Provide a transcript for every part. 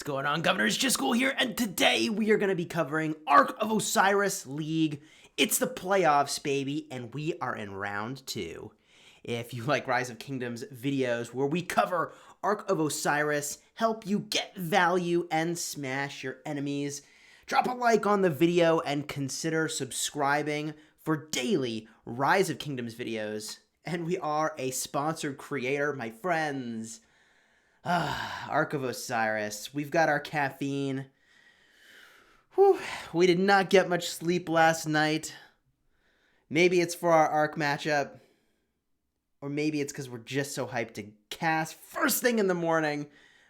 What's going on, Governors? Chisgule here, and today we are going to be covering Ark of Osiris League. It's the playoffs, baby, and we are in round 2. If you like Rise of Kingdoms videos where we cover Ark of Osiris, help you get value and smash your enemies, drop a like on the video and consider subscribing for daily Rise of Kingdoms videos. And we are a sponsored creator, my friends. Ark of Osiris. We've got our caffeine. Whew, we did not get much sleep last night. Maybe it's for our Ark matchup. Or maybe it's because we're just so hyped to cast first thing in the morning.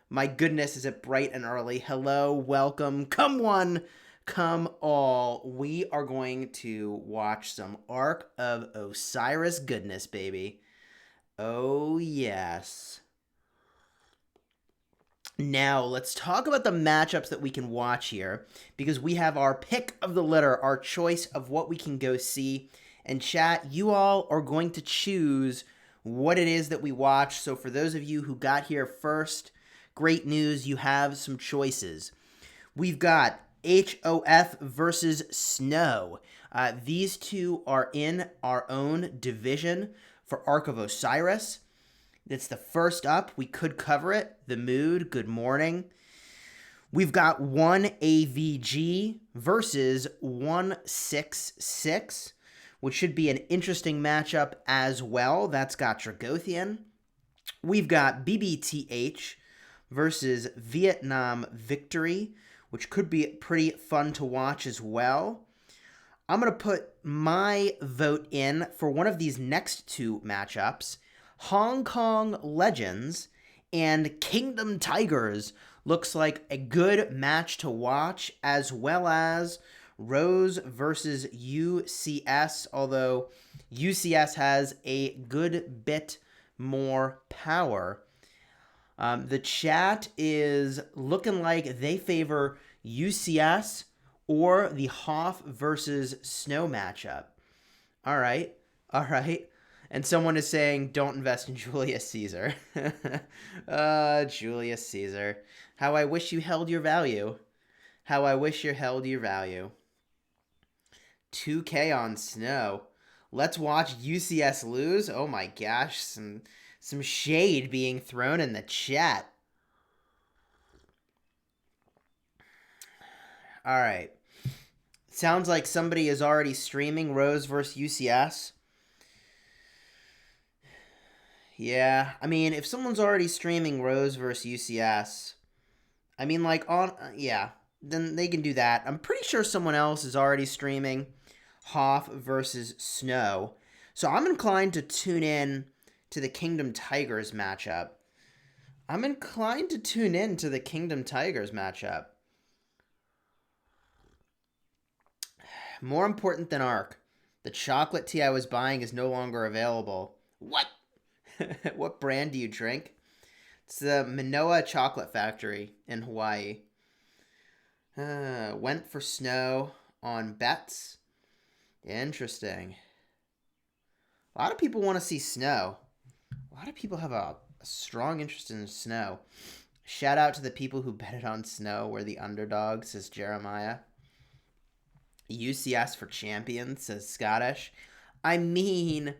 My goodness, is it bright and early. Hello, welcome. Come one, come all. We are going to watch some Ark of Osiris goodness, baby. Oh, yes. Now, let's talk about the matchups that we can watch here, because we have our pick of the litter, our choice of what we can go see. And chat, you all are going to choose what it is that we watch. So for those of you who got here first, great news, you have some choices. We've got HOF versus Snow. These two are in our own division for Ark of Osiris. It's the first up. We could cover it. The Mood, good morning. We've got 1 AVG versus 166, which should be an interesting matchup as well. That's got Dragothian. We've got BBTH versus Vietnam Victory, which could be pretty fun to watch as well. I'm going to put my vote in for one of these next two matchups. Hong Kong Legends and Kingdom Tigers looks like a good match to watch, as well as Rose versus UCS, although UCS has a good bit more power. The chat is looking like they favor UCS or the Hoff versus Snow matchup. All right. And someone is saying, don't invest in Julius Caesar. Julius Caesar. How I wish you held your value. How I wish you held your value. 2K on Snow. Let's watch UCS lose. Oh my gosh, some shade being thrown in the chat. All right. Sounds like somebody is already streaming Rose versus UCS. Yeah, I mean, if someone's already streaming Rose versus UCS, I mean, like, yeah, then they can do that. I'm pretty sure someone else is already streaming Hoff versus Snow. So I'm inclined to tune in to the Kingdom Tigers matchup. More important than Ark. The chocolate tea I was buying is no longer available. What? What brand do you drink? It's the Manoa Chocolate Factory in Hawaii. Went for Snow on bets. Interesting. A lot of people want to see Snow. A lot of people have a strong interest in Snow. Shout out to the people who betted on Snow. We're the underdog, says Jeremiah. UCS for champion, says Scottish. I mean,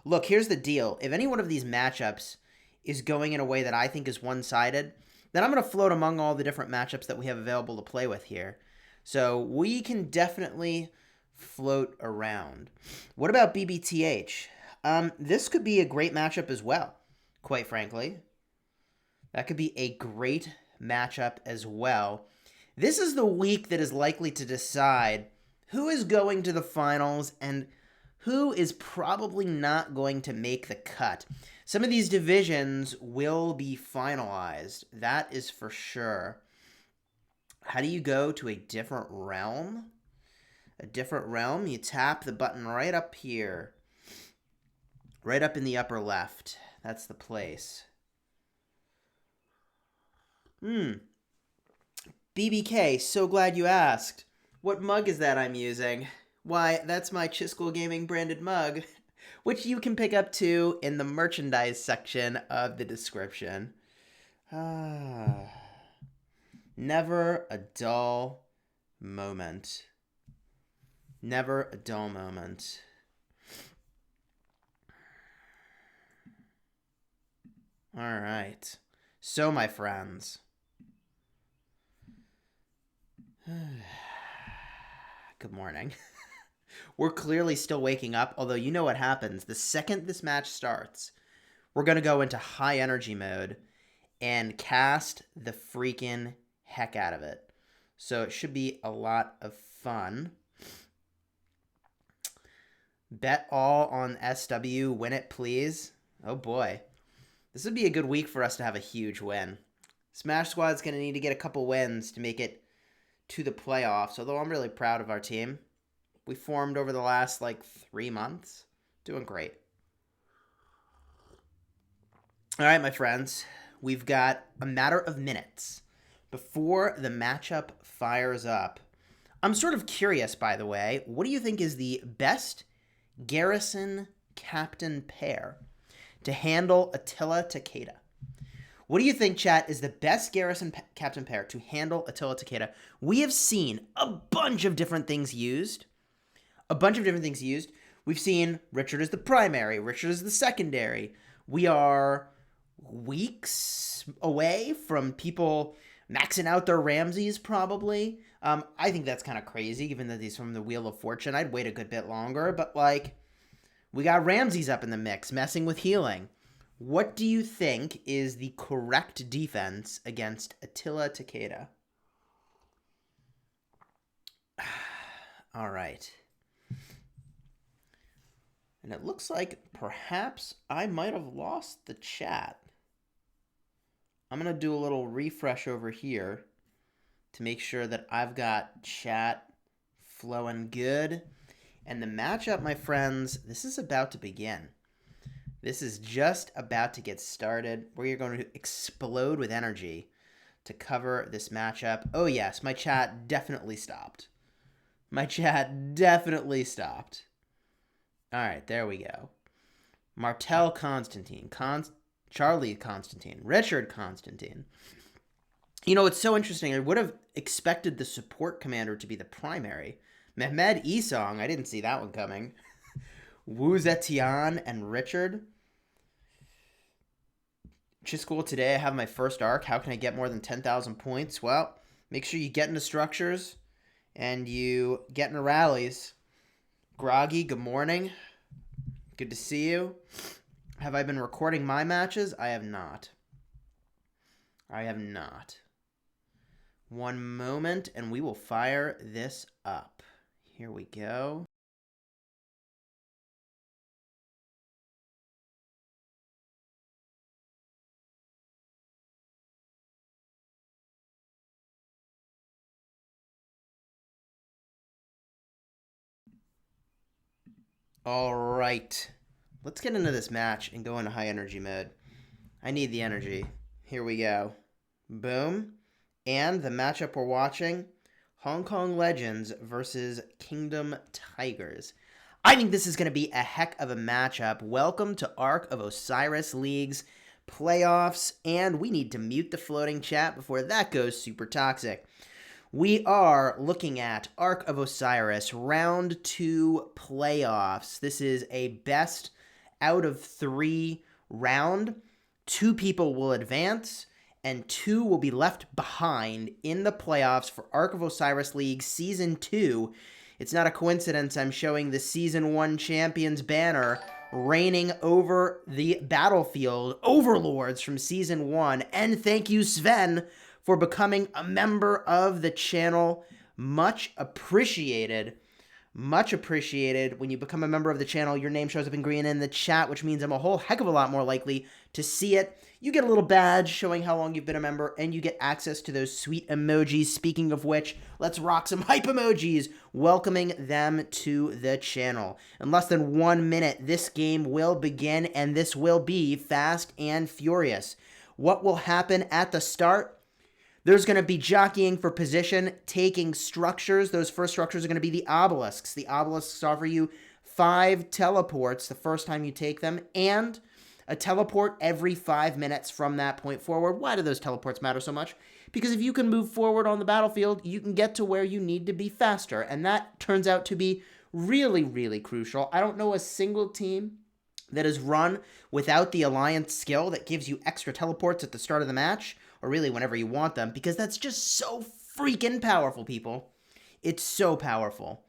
look, here's the deal. If any one of these matchups is going in a way that I think is one-sided, then I'm going to float among all the different matchups that we have available to play with here. So we can definitely float around. What about BBTH? This could be a great matchup as well, quite frankly. That could be a great matchup as well. This is the week that is likely to decide who is going to the finals and who is probably not going to make the cut. Some of these divisions will be finalized. That is for sure. How do you go to a different realm? A different realm? You tap the button right up here. Right up in the upper left. That's the place. BBK, so glad you asked. What mug is that I'm using? Why, that's my Chisgule Gaming branded mug, which you can pick up too in the merchandise section of the description. Never a dull moment. Never a dull moment. All right. So, my friends. Good morning. We're clearly still waking up, although you know what happens. The second this match starts, we're going to go into high energy mode and cast the freaking heck out of it. So it should be a lot of fun. Bet all on SW. Win it, please. Oh, boy. This would be a good week for us to have a huge win. Smash Squad's going to need to get a couple wins to make it to the playoffs, although I'm really proud of our team. We formed over the last, 3 months. Doing great. All right, my friends. We've got a matter of minutes before the matchup fires up. I'm sort of curious, by the way. What do you think is the best Garrison captain pair to handle Attila Takeda? What do you think, chat, is the best Garrison captain pair to handle Attila Takeda? We have seen a bunch of different things used. We've seen Richard as the primary, Richard as the secondary. We are weeks away from people maxing out their Ramses, probably. I think that's kind of crazy, given that he's from the Wheel of Fortune. I'd wait a good bit longer, but, we got Ramses up in the mix, messing with healing. What do you think is the correct defense against Attila Takeda? All right. And it looks like perhaps I might have lost the chat. I'm going to do a little refresh over here to make sure that I've got chat flowing good. And the matchup, my friends, this is about to begin. This is just about to get started. We're going to explode with energy to cover this matchup. Oh, yes, my chat definitely stopped. All right, there we go. Martel Constantine, Charlie Constantine, Richard Constantine. You know, it's so interesting. I would have expected the support commander to be the primary. Mehmed Esong, I didn't see that one coming. Wu Zetian and Richard. Chisgule, today I have my first arc. How can I get more than 10,000 points? Well, make sure you get into structures and you get into rallies. Groggy, good morning. Good to see you. Have I been recording my matches? I have not. One moment and we will fire this up. Here we go. All right. Let's get into this match and go into high energy mode. I need the energy. Here we go. Boom. And the matchup we're watching, Hong Kong Legends versus Kingdom Tigers. I think this is going to be a heck of a matchup. Welcome to Ark of Osiris League's playoffs, and we need to mute the floating chat before that goes super toxic. We are looking at Ark of Osiris Round 2 playoffs. This is a best out of 3 round. 2 people will advance, and 2 will be left behind in the playoffs for Ark of Osiris League Season 2. It's not a coincidence I'm showing the Season 1 Champions banner reigning over the battlefield, Overlords from Season 1. And thank you, Sven, for becoming a member of the channel. Much appreciated. Much appreciated. When you become a member of the channel, your name shows up in green in the chat, which means I'm a whole heck of a lot more likely to see it. You get a little badge showing how long you've been a member, and you get access to those sweet emojis. Speaking of which, let's rock some hype emojis, welcoming them to the channel. In less than 1 minute, this game will begin, and this will be fast and furious. What will happen at the start? There's going to be jockeying for position, taking structures. Those first structures are going to be the obelisks. The obelisks offer you 5 teleports the first time you take them, and a teleport every 5 minutes from that point forward. Why do those teleports matter so much? because if you can move forward on the battlefield, you can get to where you need to be faster, and that turns out to be really, really crucial. I don't know a single team that is run without the alliance skill that gives you extra teleports at the start of the match, or really whenever you want them, because that's just so freaking powerful, people. It's so powerful.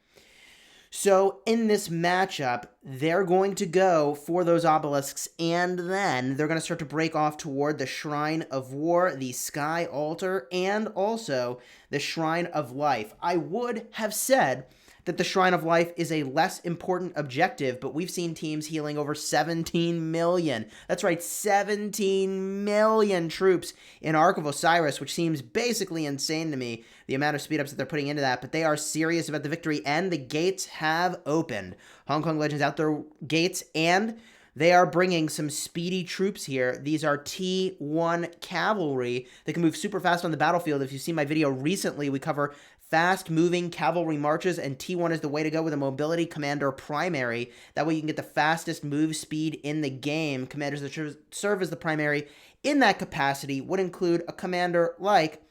So in this matchup, they're going to go for those obelisks, and then they're going to start to break off toward the Shrine of War, the Sky Altar, and also the Shrine of Life. I would have said that the Shrine of Life is a less important objective, but we've seen teams healing over 17 million. That's right, 17 million troops in Ark of Osiris, which seems basically insane to me, the amount of speed-ups that they're putting into that, but they are serious about the victory, and the gates have opened. Hong Kong Legends out their gates, and they are bringing some speedy troops here. These are T1 cavalry that can move super fast on the battlefield. If you've seen my video recently, we cover fast-moving cavalry marches, and T1 is the way to go with a mobility commander primary. That way you can get the fastest move speed in the game. Commanders that serve as the primary in that capacity would include a commander like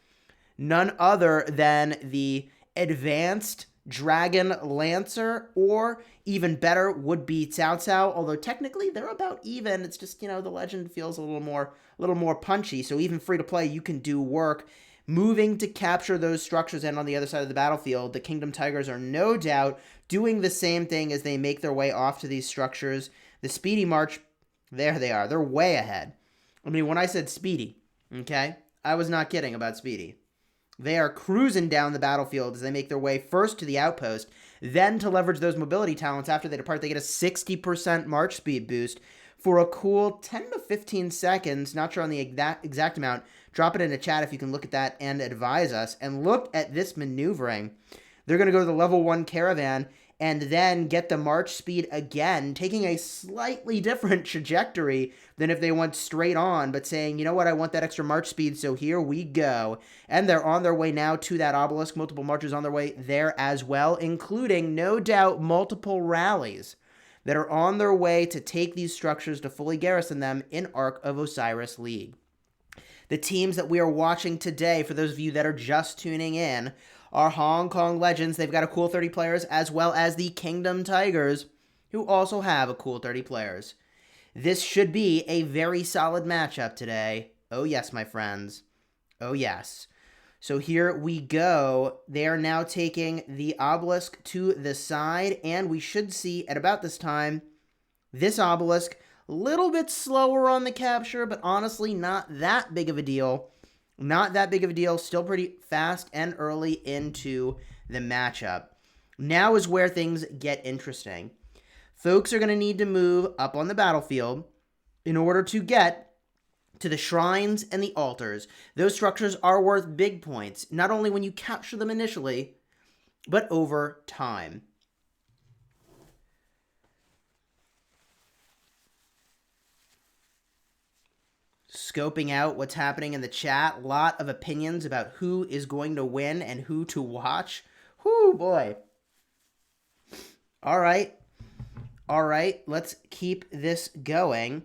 none other than the Advanced Dragon Lancer, or even better would be Cao Cao, although technically they're about even. It's just, you know, the legend feels a little more punchy, so even free to play, you can do work moving to capture those structures. And on the other side of the battlefield, the Kingdom Tigers are no doubt doing the same thing as they make their way off to these structures. The speedy march, there they are. They're way ahead. I mean, when I said speedy, okay, I was not kidding about speedy. They are cruising down the battlefield as they make their way first to the outpost, then to leverage those mobility talents. After they depart, they get a 60% march speed boost for a cool 10 to 15 seconds. Not sure on the exact amount. Drop it in the chat if you can look at that and advise us. And look at this maneuvering. They're going to go to the level 1 caravan and then get the march speed again, taking a slightly different trajectory than if they went straight on, but saying, you know what, I want that extra march speed, so here we go. And they're on their way now to that obelisk. Multiple marches on their way there as well, including, no doubt, multiple rallies that are on their way to take these structures to fully garrison them in Ark of Osiris League. The teams that we are watching today, for those of you that are just tuning in, are Hong Kong Legends. They've got a cool 30 players, as well as the Kingdom Tigers, who also have a cool 30 players. This should be a very solid matchup today. Oh yes, my friends. Oh yes. So here we go. They are now taking the obelisk to the side, and we should see at about this time this obelisk a little bit slower on the capture, but honestly not that big of a deal. Not that big of a deal. Still pretty fast and early into the matchup. Now is where things get interesting. Folks are going to need to move up on the battlefield in order to get to the shrines and the altars. Those structures are worth big points, not only when you capture them initially, but over time. Scoping out what's happening in the chat. A lot of opinions about who is going to win and who to watch. Whoo, boy. All right. All right, let's keep this going.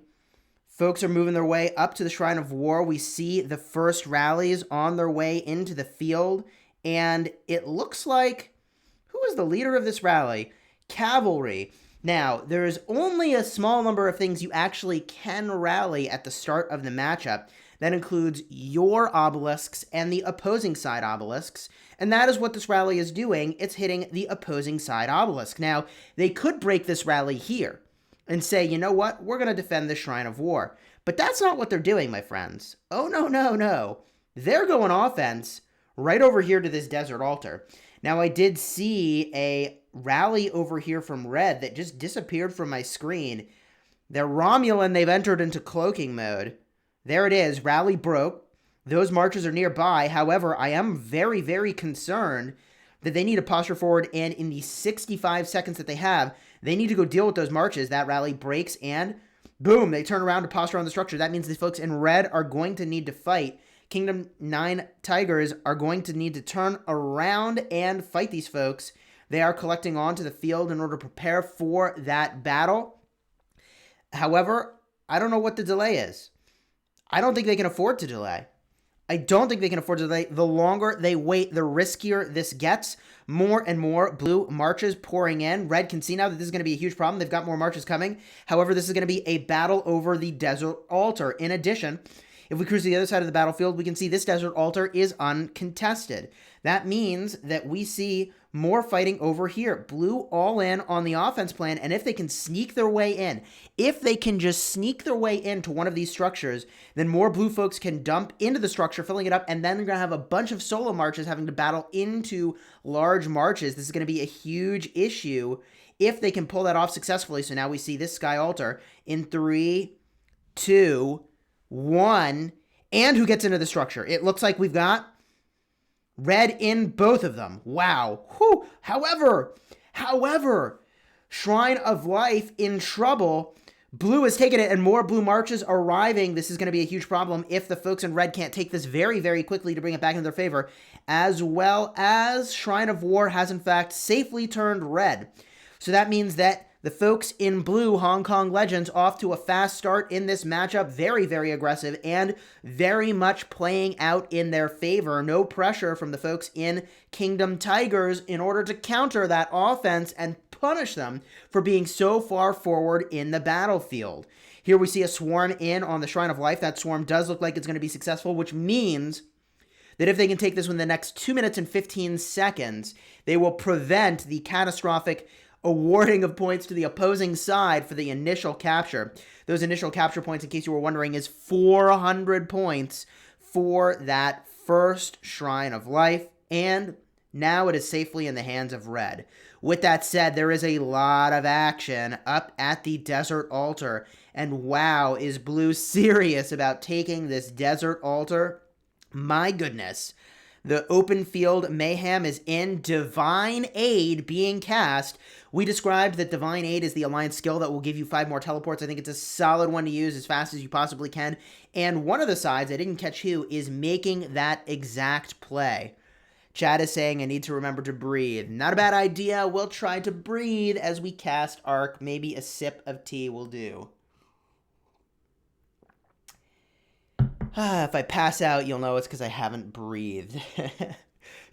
Folks are moving their way up to the Shrine of War. We see the first rallies on their way into the field, and it looks like, who is the leader of this rally? Cavalry. Now, there's only a small number of things you actually can rally at the start of the matchup. That includes your obelisks and the opposing side obelisks, and that is what this rally is doing. It's hitting the opposing side obelisk. Now, they could break this rally here and say, you know what, we're going to defend the Shrine of War. But that's not what they're doing, my friends. Oh, no, no, no. They're going offense right over here to this desert altar. Now, I did see a rally over here from Red that just disappeared from my screen. They're Romulan. They've entered into cloaking mode. There it is. Rally broke. Those marches are nearby. However, I am very, very concerned that they need to posture forward, and in the 65 seconds that they have, they need to go deal with those marches. That rally breaks, and boom, they turn around to posture on the structure. That means the folks in Red are going to need to fight. Kingdom 9 Tigers are going to need to turn around and fight these folks. They are collecting onto the field in order to prepare for that battle. However, I don't know what the delay is. I don't think they can afford to delay. I don't think they can afford to delay. The longer they wait, the riskier this gets. More and more blue marches pouring in. Red can see now that this is going to be a huge problem. They've got more marches coming. However, this is going to be a battle over the desert altar. In addition, if we cruise to the other side of the battlefield, we can see this desert altar is uncontested. That means that we see more fighting over here. Blue all in on the offense plan, and if they can sneak their way in, if they can just sneak their way into one of these structures, then more blue folks can dump into the structure, filling it up, and then they're going to have a bunch of solo marches having to battle into large marches. This is going to be a huge issue if they can pull that off successfully. So now we see this sky altar in 3, 2, 1, and who gets into the structure? It looks like we've got red in both of them. Wow. Whew. However, Shrine of Life in trouble. Blue has taken it, and more blue marches arriving. This is going to be a huge problem if the folks in red can't take this very, very quickly to bring it back in their favor, as well as Shrine of War has, in fact, safely turned red. So that means that the folks in blue, Hong Kong Legends, off to a fast start in this matchup. Very, very aggressive and very much playing out in their favor. No pressure from the folks in Kingdom Tigers in order to counter that offense and punish them for being so far forward in the battlefield. Here we see a swarm in on the Shrine of Life. That swarm does look like it's going to be successful, which means that if they can take this within the next 2 minutes and 15 seconds, they will prevent the catastrophic awarding of points to the opposing side for the initial capture. Those initial capture points, in case you were wondering, is 400 points for that first Shrine of Life, and now it is safely in the hands of red. With that said, there is a lot of action up at the desert altar, and wow, is blue serious about taking this desert altar? My goodness. The open field mayhem is in. Divine Aid being cast. We described that Divine Aid is the alliance skill that will give you 5 more teleports. I think it's a solid one to use as fast as you possibly can. And one of the sides, I didn't catch who, is making that exact play. Chad is saying I need to remember to breathe. Not a bad idea. We'll try to breathe as we cast Ark. Maybe a sip of tea will do. If I pass out, you'll know it's because I haven't breathed.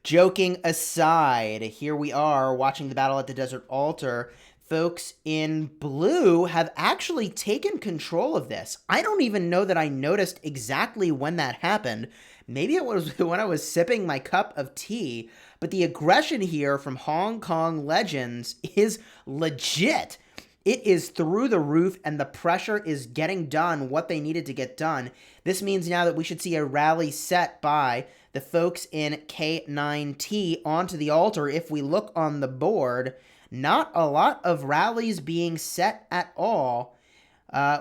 Joking aside, here we are watching the battle at the desert altar. Folks in blue have actually taken control of this. I don't even know that I noticed exactly when that happened. Maybe it was when I was sipping my cup of tea, but the aggression here from Hong Kong Legends is legit. It is through the roof, and the pressure is getting done what they needed to get done. This means now that we should see a rally set by the folks in K9T onto the altar. If we look on the board, not a lot of rallies being set at all.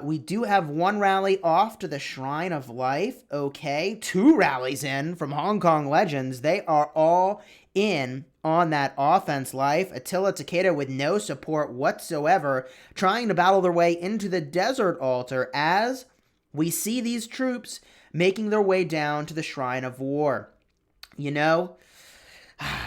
We do have one rally off to the Shrine of Life. Okay, 2 rallies in from Hong Kong Legends. They are all in on that offense. Life. Attila Takeda with no support whatsoever, trying to battle their way into the desert altar as we see these troops making their way down to the Shrine of War. You know,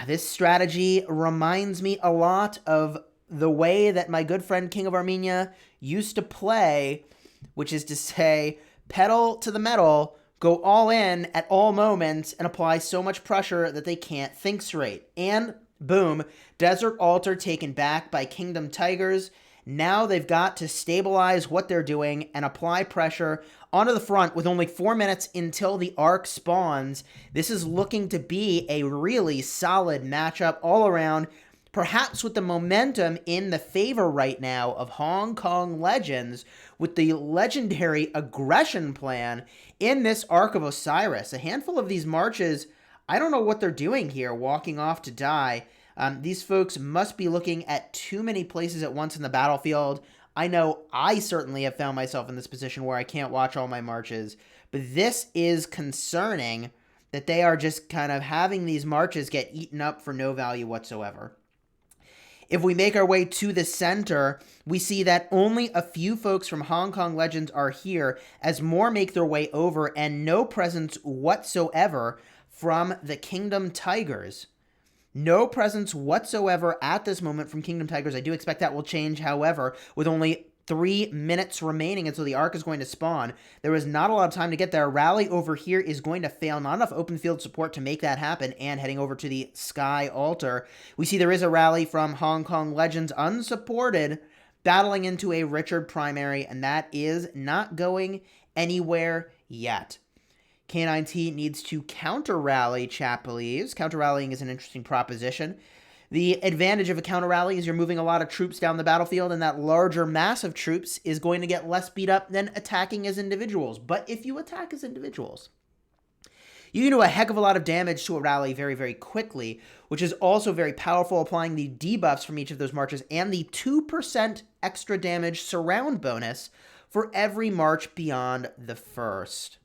this strategy reminds me a lot of the way that my good friend King of Armenia used to play, which is to say, pedal to the metal, go all in at all moments, and apply so much pressure that they can't think straight. And boom, desert altar taken back by Kingdom Tigers. Now they've got to stabilize what they're doing and apply pressure onto the front with only 4 minutes until the Ark spawns. This is looking to be a really solid matchup all around, perhaps with the momentum in the favor right now of Hong Kong Legends with the legendary aggression plan in this Ark of Osiris. A handful of these marches, I don't know what they're doing here, walking off to die. These folks must be looking at too many places at once in the battlefield. I know I certainly have found myself in this position where I can't watch all my marches, but this is concerning that they are just kind of having these marches get eaten up for no value whatsoever. If we make our way to the center, we see that only a few folks from Hong Kong Legends are here as more make their way over, and no presence whatsoever from the Kingdom Tigers. No presence whatsoever at this moment from Kingdom Tigers. I do expect that will change, however, with only 3 minutes remaining until the Ark is going to spawn. There is not a lot of time to get there. Rally over here is going to fail. Not enough open field support to make that happen. And heading over to the Sky Altar, we see there is a rally from Hong Kong Legends unsupported, battling into a Richard primary, and that is not going anywhere yet. K9T needs to counter-rally, chat believes. Counter-rallying is an interesting proposition. The advantage of a counter-rally is you're moving a lot of troops down the battlefield, and that larger mass of troops is going to get less beat up than attacking as individuals. But if you attack as individuals, you can do a heck of a lot of damage to a rally very, very quickly, which is also very powerful, applying the debuffs from each of those marches and the 2% extra damage surround bonus for every march beyond the first.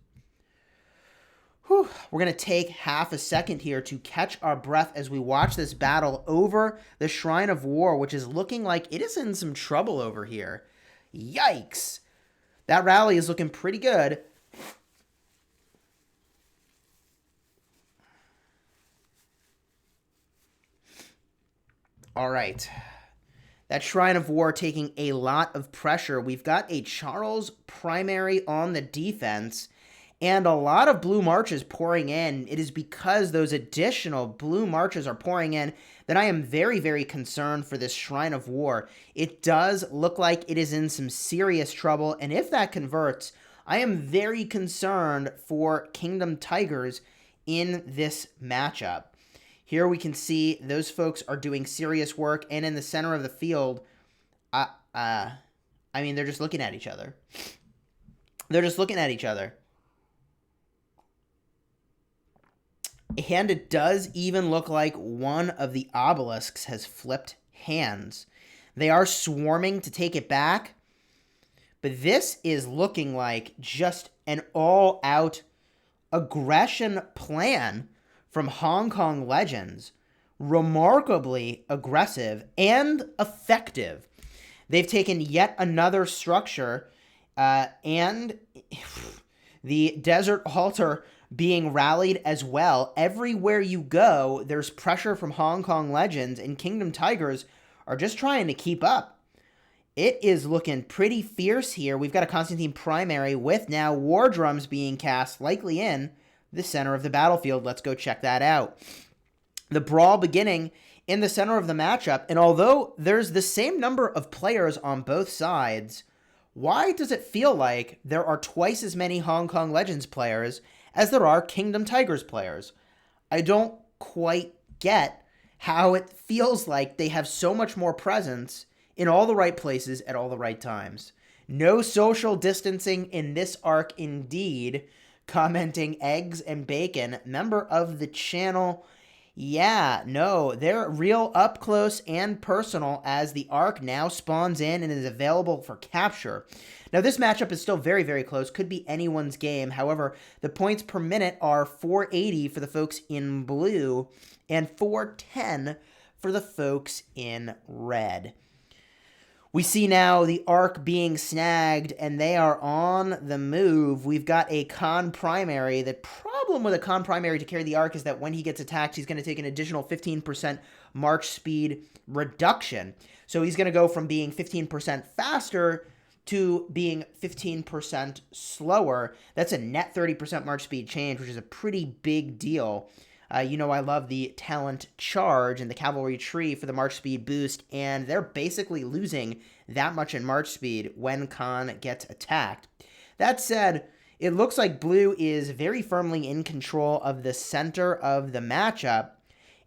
Whew. We're going to take half a second here to catch our breath as we watch this battle over the Shrine of War, which is looking like it is in some trouble over here. Yikes! That rally is looking pretty good. All right. That Shrine of War taking a lot of pressure. We've got a Charles primary on the defense, and a lot of blue marches pouring in. It is because those additional blue marches are pouring in that I am very, very concerned for this Shrine of War. It does look like it is in some serious trouble, and if that converts, I am very concerned for Kingdom Tigers in this matchup. Here we can see those folks are doing serious work, and in the center of the field, I mean, they're just looking at each other. They're just looking at each other. And it does even look like one of the obelisks has flipped hands. They are swarming to take it back, but this is looking like just an all-out aggression plan from Hong Kong Legends. Remarkably aggressive and effective. They've taken yet another structure, and the Desert Altar being rallied as well. Everywhere you go, there's pressure from Hong Kong Legends, and Kingdom Tigers are just trying to keep up. It is looking pretty fierce here. We've got a Constantine primary with now War Drums being cast, likely in the center of the battlefield. Let's go check that out. The brawl beginning in the center of the matchup, and although there's the same number of players on both sides, why does it feel like there are twice as many Hong Kong Legends players as there are Kingdom Tigers players? I don't quite get how it feels like they have so much more presence in all the right places at all the right times. No social distancing in this arc indeed. Commenting eggs and bacon, member of the channel. Yeah, no, they're real up close and personal as the Ark now spawns in and is available for capture. Now, this matchup is still very, very close. Could be anyone's game. However, the points per minute are 480 for the folks in blue and 410 for the folks in red. We see now the Ark being snagged, and they are on the move. We've got a Khan primary. The problem with a Khan primary to carry the Ark is that when he gets attacked, he's going to take an additional 15% march speed reduction. So he's going to go from being 15% faster to being 15% slower. That's a net 30% march speed change, which is a pretty big deal. You know, I love the talent charge and the cavalry tree for the march speed boost, and they're basically losing that much in march speed when Khan gets attacked. That said, it looks like blue is very firmly in control of the center of the matchup,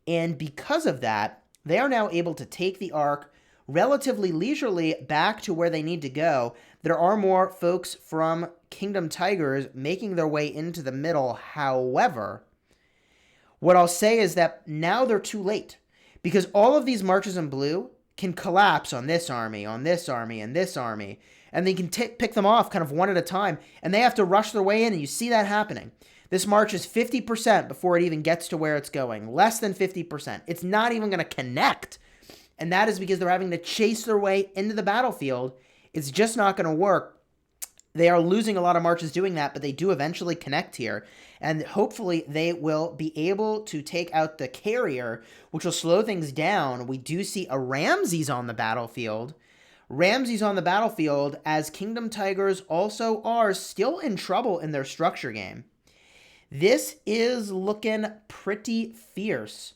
and because of that, they are now able to take the Ark relatively leisurely back to where they need to go. There are more folks from Kingdom Tigers making their way into the middle. However, what I'll say is that now they're too late, because all of these marches in blue can collapse on this army, on this army, and this army, and they can pick them off kind of one at a time, and they have to rush their way in, and you see that happening. This march is 50% before it even gets to where it's going, less than 50%. It's not even going to connect, and that is because they're having to chase their way into the battlefield. It's just not going to work. They are losing a lot of marches doing that, but they do eventually connect here. And hopefully they will be able to take out the carrier, which will slow things down. We do see a Ramses on the battlefield. Ramsey's on the battlefield, as Kingdom Tigers also are still in trouble in their structure game. This is looking pretty fierce.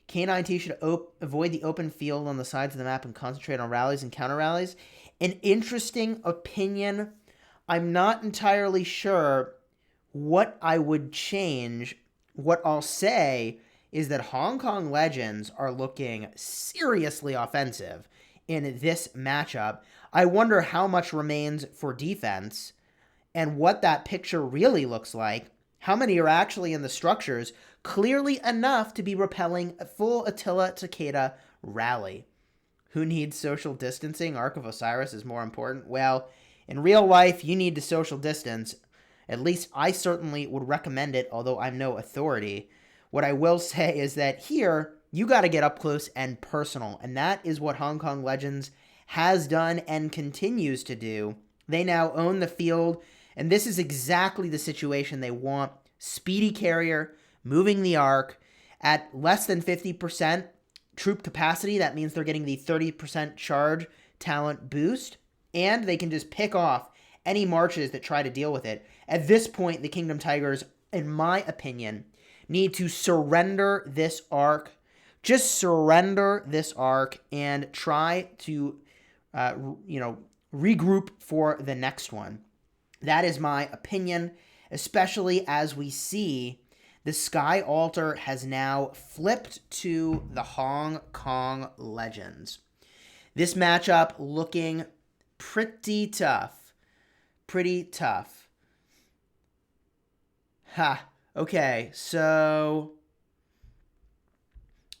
K9T should avoid the open field on the sides of the map and concentrate on rallies and counter rallies. An interesting opinion. I'm not entirely sure what I would change. What I'll say is that Hong Kong Legends are looking seriously offensive in this matchup. I wonder how much remains for defense and what that picture really looks like. How many are actually in the structures, clearly enough to be repelling a full Attila Takeda rally. Who needs social distancing? Ark of Osiris is more important. Well, in real life, you need to social distance. At least I certainly would recommend it, although I'm no authority. What I will say is that here, you got to get up close and personal, and that is what Hong Kong Legends has done and continues to do. They now own the field, and this is exactly the situation they want. Speedy carrier, moving the Ark at less than 50% troop capacity. That means they're getting the 30% charge talent boost, and they can just pick off any marches that try to deal with it. At this point, the Kingdom Tigers, in my opinion, need to surrender this Ark. Just surrender this Ark and try to, regroup for the next one. That is my opinion, especially as we see the Sky Altar has now flipped to the Hong Kong Legends. This matchup looking pretty tough. Pretty tough. Okay, so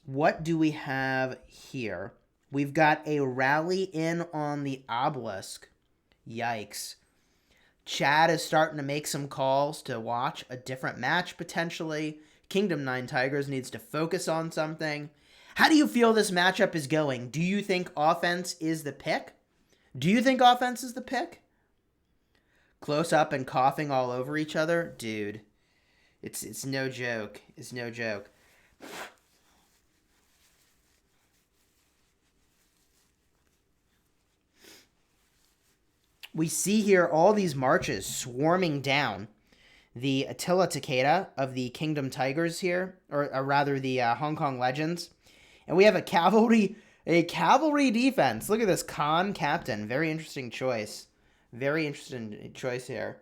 what do we have here? We've got a rally in on the obelisk. Yikes. Chad is starting to make some calls to watch a different match potentially. Kingdom 9 Tigers needs to focus on something. How do you feel this matchup is going? Do you think offense is the pick? Do you think offense is the pick? Close up and coughing all over each other? Dude, it's no joke. It's no joke. We see here all these marches swarming down the Attila Takeda of the Kingdom Tigers here, or rather the Hong Kong Legends. And we have a cavalry defense. Look at this, Khan Captain. Very interesting choice. Very interesting choice here.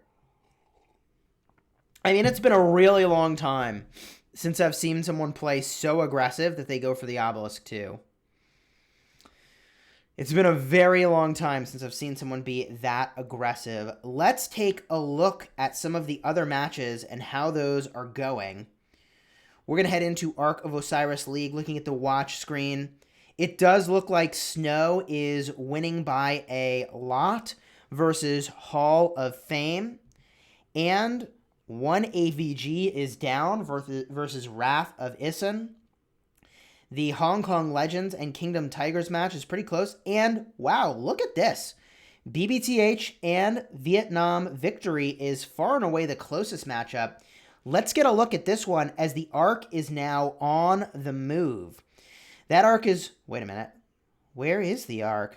I mean, it's been a really long time since I've seen someone play so aggressive that they go for the obelisk too. It's been a very long time since I've seen someone be that aggressive. Let's take a look at some of the other matches and how those are going. We're going to head into Ark of Osiris League, looking at the watch screen. It does look like Snow is winning by a lot versus Hall of Fame. And one AVG is down versus Wrath of Isin. The Hong Kong Legends and Kingdom Tigers match is pretty close. And, wow, look at this. BBTH and Vietnam Victory is far and away the closest matchup. Let's get a look at this one as the Ark is now on the move. That Ark is... Wait a minute. Where is the Ark?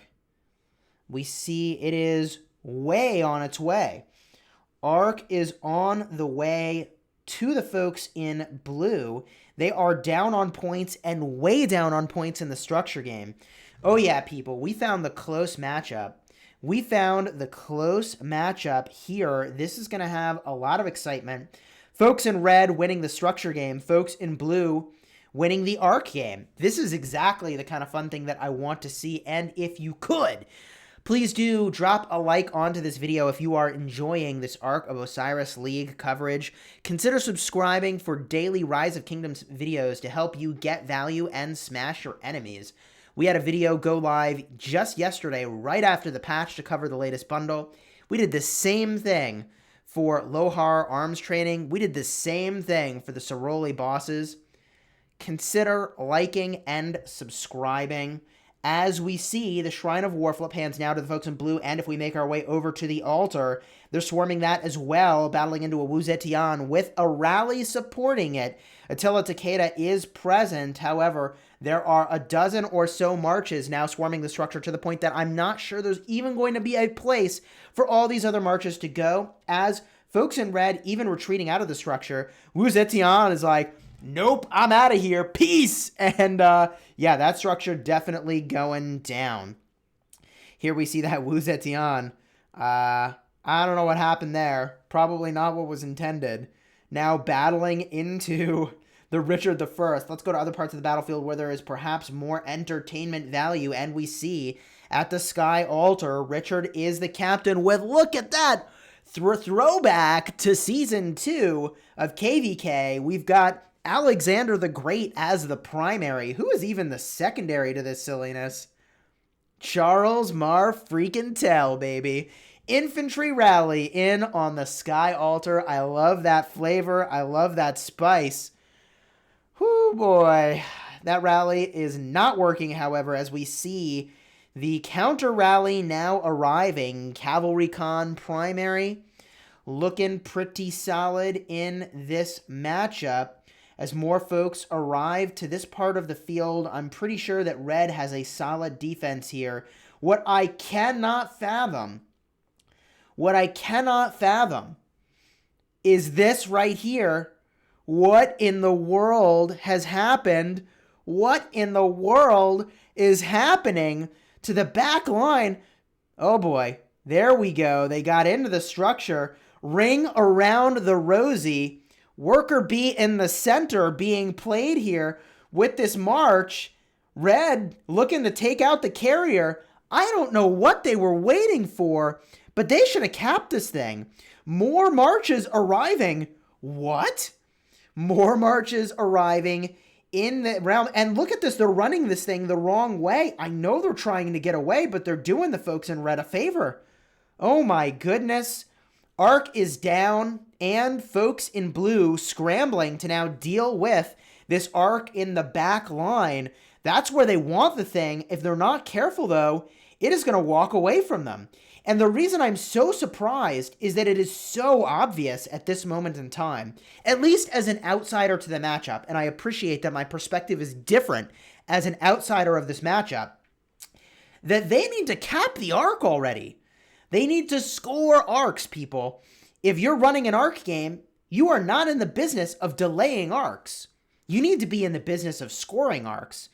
We see it is way on its way. Ark is on the way to the folks in blue. They are down on points and way down on points in the structure game. Oh yeah, people, we found the close matchup. We found the close matchup here. This is going to have a lot of excitement. Folks in red winning the structure game. Folks in blue winning the Ark game. This is exactly the kind of fun thing that I want to see. And if you could, please do drop a like onto this video if you are enjoying this Ark of Osiris League coverage. Consider subscribing for daily Rise of Kingdoms videos to help you get value and smash your enemies. We had a video go live just yesterday, right after the patch, to cover the latest bundle. We did the same thing for Lohar arms training. We did the same thing for the Soroli bosses. Consider liking and subscribing. as we see the Shrine of Warflip hands now to the folks in blue, and if we make our way over to the altar, they're swarming that as well, battling into a Wu Zetian with a rally supporting it. Attila Takeda is present, however, there are a dozen or so marches now swarming the structure to the point that I'm not sure there's even going to be a place for all these other marches to go, as folks in red even retreating out of the structure. Wu Zetian is like, nope, I'm out of here, peace! And yeah, that structure definitely going down. Here we see that Wu Zetian. I don't know what happened there. Probably not what was intended. Now battling into the Richard I. Let's go to other parts of the battlefield where there is perhaps more entertainment value, and we see at the Sky Altar, Richard is the captain with, look at that, throwback to Season 2 of KVK. We've got Alexander the Great as the primary. Who is even the secondary to this silliness? Charles Mar freaking Tell, baby. Infantry rally in on the Sky Altar. I love that flavor. I love that spice. Whoo, boy. That rally is not working, however, as we see the counter rally now arriving. Cavalry Con primary looking pretty solid in this matchup. As more folks arrive to this part of the field, I'm pretty sure that red has a solid defense here. What I cannot fathom is this right here. What in the world has happened? What in the world is happening to the back line? Oh boy, there we go. They got into the structure. Ring around the rosy. Worker bee in the center being played here with this march. Red looking to take out the carrier. I don't know what they were waiting for, but they should have capped this thing. More marches arriving. What? More marches arriving in the round. And look at this. They're running this thing the wrong way. I know they're trying to get away, but they're doing the folks in red a favor. Oh my goodness. Ark is down, and folks in blue scrambling to now deal with this Ark in the back line. That's where they want the thing. If they're not careful, though, it is going to walk away from them. And the reason I'm so surprised is that it is so obvious at this moment in time, at least as an outsider to the matchup, and I appreciate that my perspective is different as an outsider of this matchup, that they need to cap the Ark already. They need to score arcs, people. If you're running an arc game, you are not in the business of delaying arcs. You need to be in the business of scoring arcs.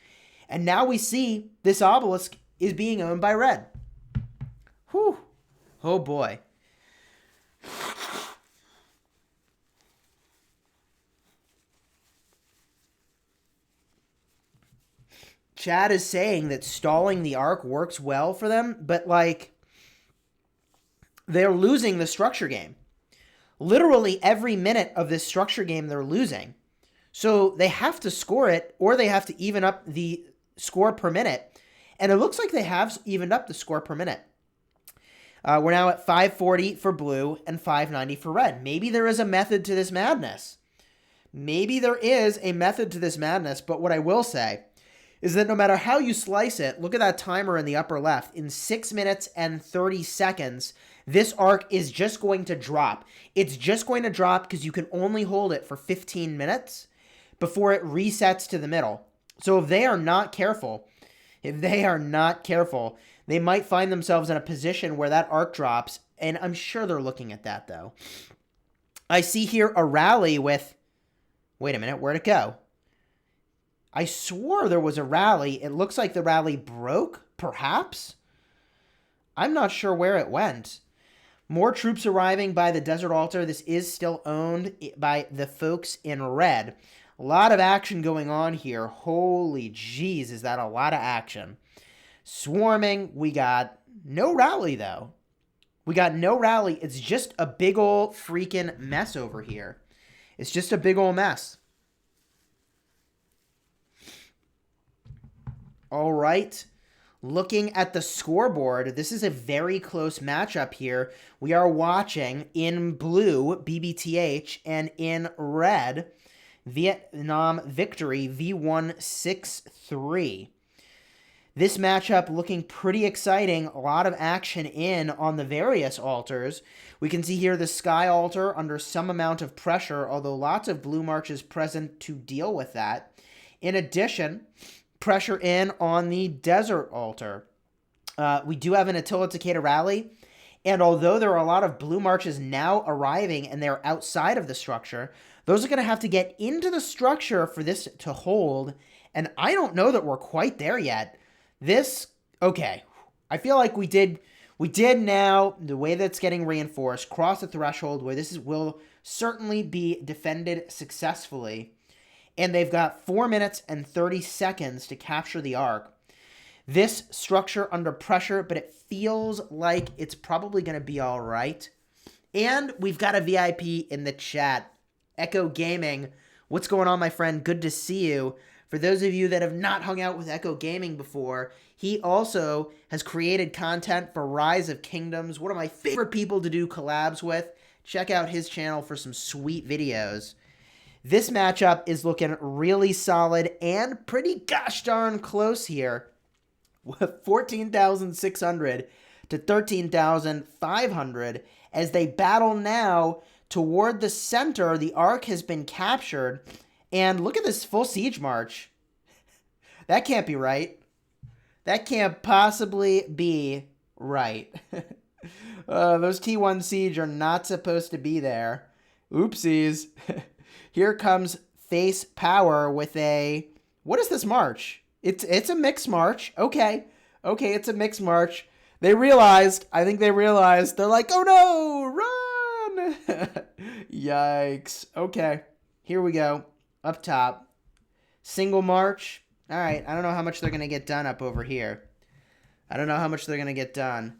And now we see this obelisk is being owned by red. Whew. Oh boy. Chad is saying that stalling the arc works well for them, but like, they're losing the structure game. Literally every minute of this structure game they're losing. So they have to score it, or they have to even up the score per minute. And it looks like they have evened up the score per minute. We're now at 540 for blue and 590 for red. Maybe there is a method to this madness. Maybe there is a method to this madness, but what I will say is that no matter how you slice it, look at that timer in the upper left. In 6 minutes and 30 seconds, this arc is just going to drop. It's just going to drop because you can only hold it for 15 minutes before it resets to the middle. So if they are not careful, they might find themselves in a position where that arc drops, and I'm sure they're looking at that, though. I see here a rally with... Wait a minute, where'd it go? I swore there was a rally. It looks like the rally broke, perhaps? I'm not sure where it went. More troops arriving by the Desert Altar. This is still owned by the folks in red. A lot of action going on here. Holy jeez, is that a lot of action. Swarming. We got no rally, though. We got no rally. It's just a big old freaking mess over here. It's just a big old mess. All right. Looking at the scoreboard, this is a very close matchup here. We are watching in blue, BBTH, and in red, Vietnam Victory V163. This matchup looking pretty exciting. A lot of action in on the various altars. We can see here the Sky altar under some amount of pressure, although lots of blue marches present to deal with that. In addition, pressure in on the Desert altar. We do have an Attila Takeda rally, and although there are a lot of blue marches now arriving and they're outside of the structure, those are going to have to get into the structure for this to hold, and I don't know that we're quite there yet. Okay, I feel like we did now, the way that's getting reinforced, cross the threshold where will certainly be defended successfully. And they've got 4 minutes and 30 seconds to capture the Ark. This structure under pressure, but it feels like it's probably going to be all right. And we've got a VIP in the chat. Echo Gaming, what's going on, my friend? Good to see you. For those of you that have not hung out with Echo Gaming before, he also has created content for Rise of Kingdoms, one of my favorite people to do collabs with. Check out his channel for some sweet videos. This matchup is looking really solid and pretty gosh darn close here. 14,600 to 13,500 as they battle now toward the center. The Ark has been captured. And look at this full siege march. That can't be right. That can't possibly be right. Those T1 siege are not supposed to be there. Oopsies. Here comes Face Power with a... What is this march? It's a mixed march. Okay, it's a mixed march. I think they realized. They're like, oh no, run! Yikes. Okay, here we go. Up top. Single march. All right, I don't know how much they're going to get done up over here. I don't know how much they're going to get done.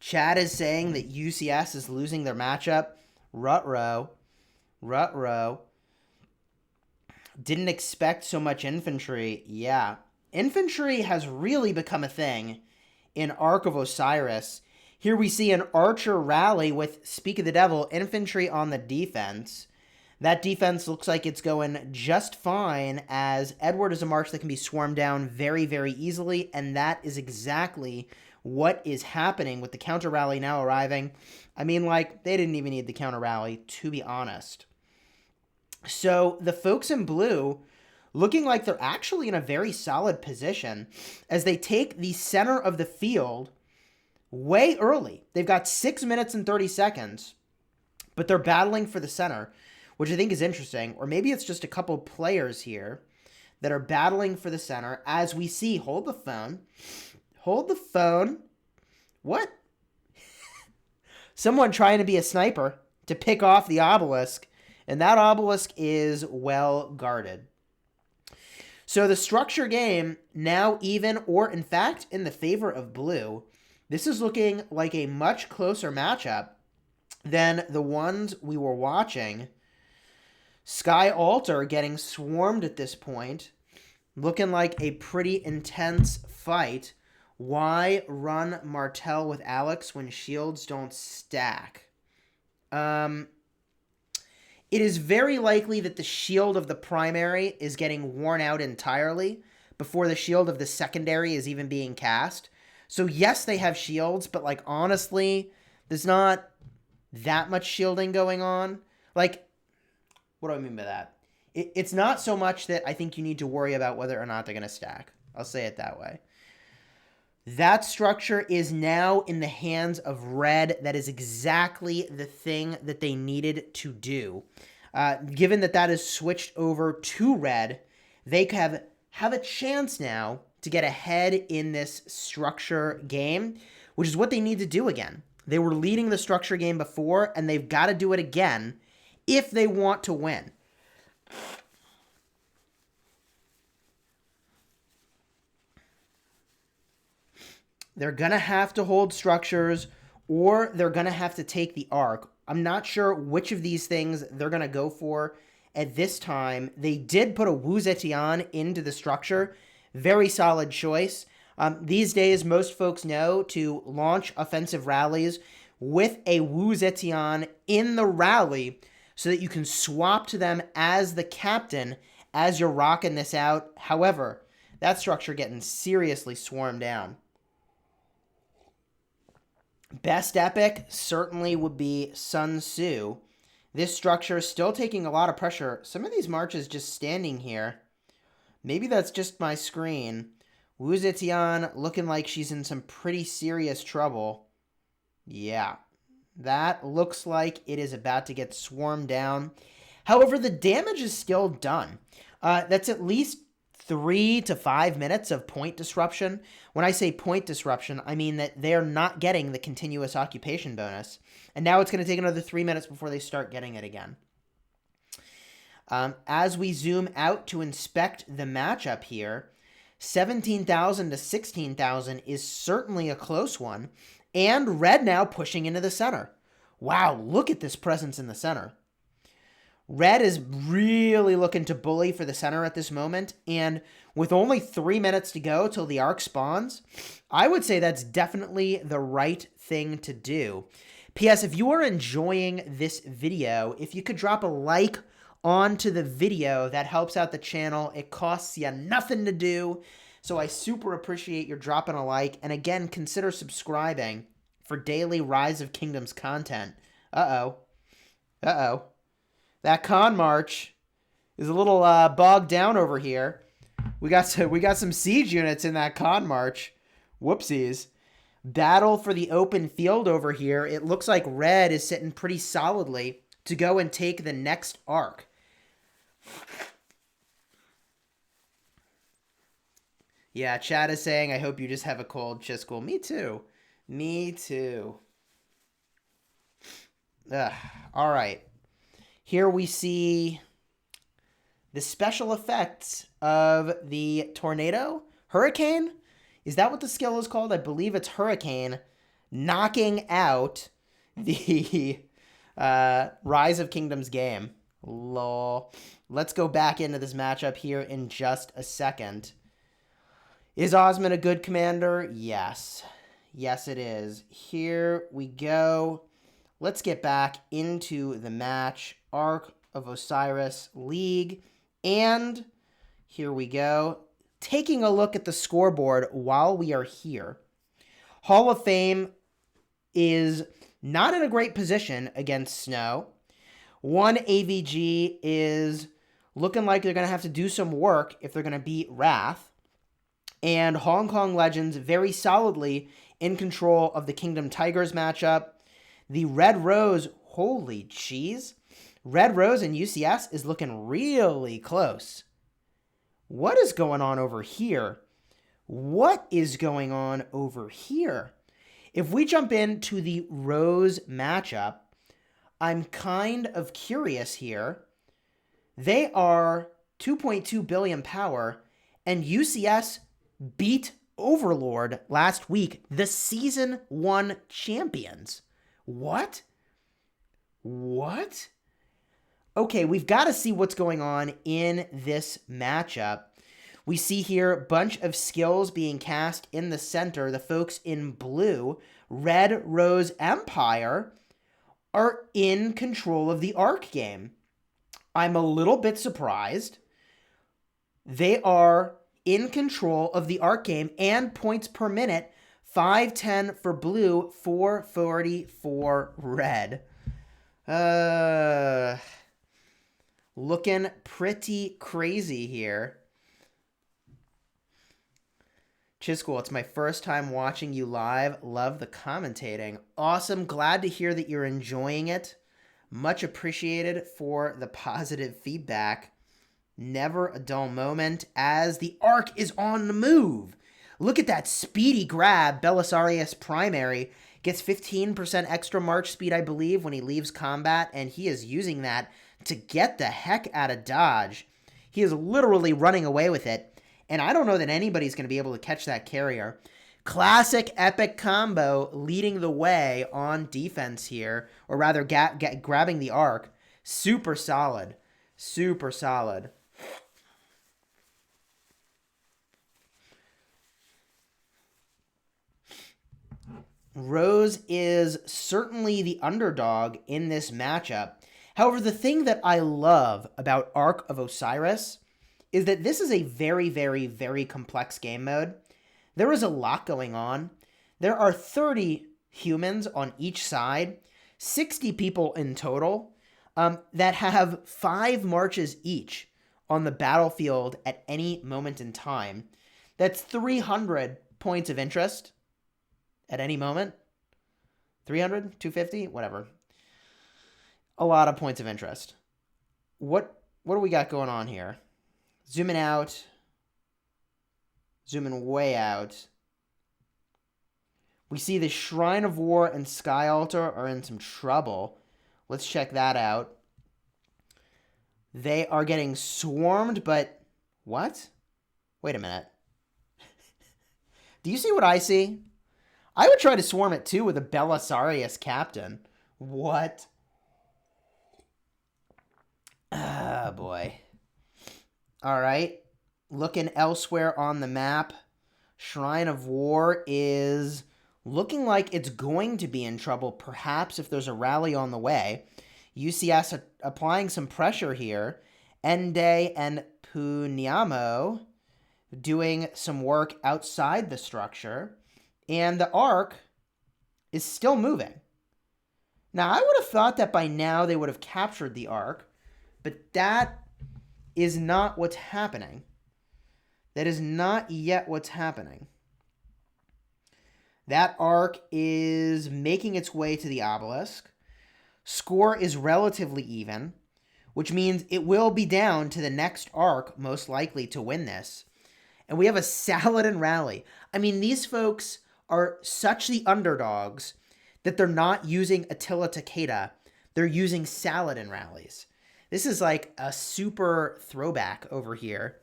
Chad is saying that UCS is losing their matchup. Ruh-roh. Didn't expect so much infantry. Yeah. Infantry has really become a thing in Ark of Osiris. Here we see an archer rally with, speak of the devil, infantry on the defense. That defense looks like it's going just fine, as Edward is a march that can be swarmed down very, very easily, and that is exactly what is happening with the counter rally now arriving. I mean, like, they didn't even need the counter rally, to be honest. So the folks in blue looking like they're actually in a very solid position as they take the center of the field way early. They've got 6 minutes and 30 seconds, but they're battling for the center, which I think is interesting. Or maybe it's just a couple players here that are battling for the center. As we see, hold the phone. What? Someone trying to be a sniper to pick off the obelisk, and that obelisk is well guarded. So the structure game now even, or in fact in the favor of blue. This is looking like a much closer matchup than the ones we were watching. Sky Altar getting swarmed at this point. Looking like a pretty intense fight. Why run Martel with Alex when shields don't stack? It is very likely that the shield of the primary is getting worn out entirely before the shield of the secondary is even being cast. So yes, they have shields, but like honestly, there's not that much shielding going on. Like, what do I mean by that? It's not so much that I think you need to worry about whether or not they're going to stack. I'll say it that way. That structure is now in the hands of red. That is exactly the thing that they needed to do. Given that that is switched over to red, they have a chance now to get ahead in this structure game, which is what they need to do again. They were leading the structure game before, and they've got to do it again if they want to win. They're going to have to hold structures, or they're going to have to take the Ark. I'm not sure which of these things they're going to go for at this time. They did put a Wu Zetian into the structure. Very solid choice. These days, most folks know to launch offensive rallies with a Wu Zetian in the rally so that you can swap to them as the captain as you're rocking this out. However, that structure getting seriously swarmed down. Best epic certainly would be Sun Tzu. This structure is still taking a lot of pressure. Some of these marches just standing here. Maybe that's just my screen. Wu Zetian looking like she's in some pretty serious trouble. Yeah, that looks like it is about to get swarmed down. However, the damage is still done. That's at least 3 to 5 minutes of point disruption. When I say point disruption, I mean that they're not getting the continuous occupation bonus. And now it's going to take another 3 minutes before they start getting it again. As we zoom out to inspect the matchup here, 17,000 to 16,000 is certainly a close one. And red now pushing into the center. Wow, look at this presence in the center. Red is really looking to bully for the center at this moment, and with only 3 minutes to go till the Ark spawns, I would say that's definitely the right thing to do. P.S. If you are enjoying this video, if you could drop a like onto the video, that helps out the channel. It costs you nothing to do, so I super appreciate your dropping a like, and again, consider subscribing for daily Rise of Kingdoms content. Uh-oh. That con march is a little bogged down over here. We got some siege units in that con march. Whoopsies. Battle for the open field over here. It looks like red is sitting pretty solidly to go and take the next Ark. Yeah, chat is saying, I hope you just have a cold, Chisgule. Me too. Me too. Ugh. All right. Here we see the special effects of the tornado, hurricane. Is that what the skill is called? I believe it's hurricane, knocking out the Rise of Kingdoms game. Lol. Let's go back into this matchup here in just a second. Is Osman a good commander? Yes. Yes, it is. Here we go. Let's get back into the match. Ark of Osiris League. And here we go. Taking a look at the scoreboard while we are here. Hall of Fame is not in a great position against Snow. One AVG is looking like they're going to have to do some work if they're going to beat Wrath. And Hong Kong Legends very solidly in control of the Kingdom Tigers matchup. The Red Rose, holy cheese. Red Rose and UCS is looking really close. What is going on over here? What is going on over here? If we jump into the Rose matchup, I'm kind of curious here. They are 2.2 billion power, and UCS beat Overlord last week, the Season 1 champions. What? What? Okay, we've got to see what's going on in this matchup. We see here a bunch of skills being cast in the center. The folks in blue, Red Rose Empire, are in control of the Ark game. I'm a little bit surprised. They are in control of the Ark game and points per minute. 510 for blue, 440 for red. Looking pretty crazy here. Chisgule, it's my first time watching you live. Love the commentating. Awesome. Glad to hear that you're enjoying it. Much appreciated for the positive feedback. Never a dull moment as the Ark is on the move. Look at that speedy grab. Belisarius Primary gets 15% extra march speed, I believe, when he leaves combat, and he is using that to get the heck out of dodge. He is literally running away with it, and I don't know that anybody's going to be able to catch that carrier. Classic epic combo leading the way on defense here, or rather grabbing the Ark. Super solid. Super solid. Rose is certainly the underdog in this matchup. However, the thing that I love about Ark of Osiris is that this is a very, very, very complex game mode. There is a lot going on. There are 30 humans on each side, 60 people in total, that have 5 marches each on the battlefield at any moment in time. That's 300 points of interest at any moment. 300, 250, whatever. A lot of points of interest. What do we got going on here? Zooming out. Zooming way out. We see the Shrine of War and Sky Altar are in some trouble. Let's check that out. They are getting swarmed, but what? Wait a minute. Do you see what I see? I would try to swarm it too with a Belisarius captain. What? Ah, boy. All right. Looking elsewhere on the map, Shrine of War is looking like it's going to be in trouble, perhaps if there's a rally on the way. UCS applying some pressure here. Ende and Punyamo doing some work outside the structure. And the Ark is still moving. Now, I would have thought that by now they would have captured the Ark, but that is not what's happening. That is not yet what's happening. That Ark is making its way to the obelisk. Score is relatively even, which means it will be down to the next Ark most likely to win this. And we have a Saladin rally. I mean, these folks are such the underdogs that they're not using Attila Takeda. They're using Saladin rallies. This is like a super throwback over here.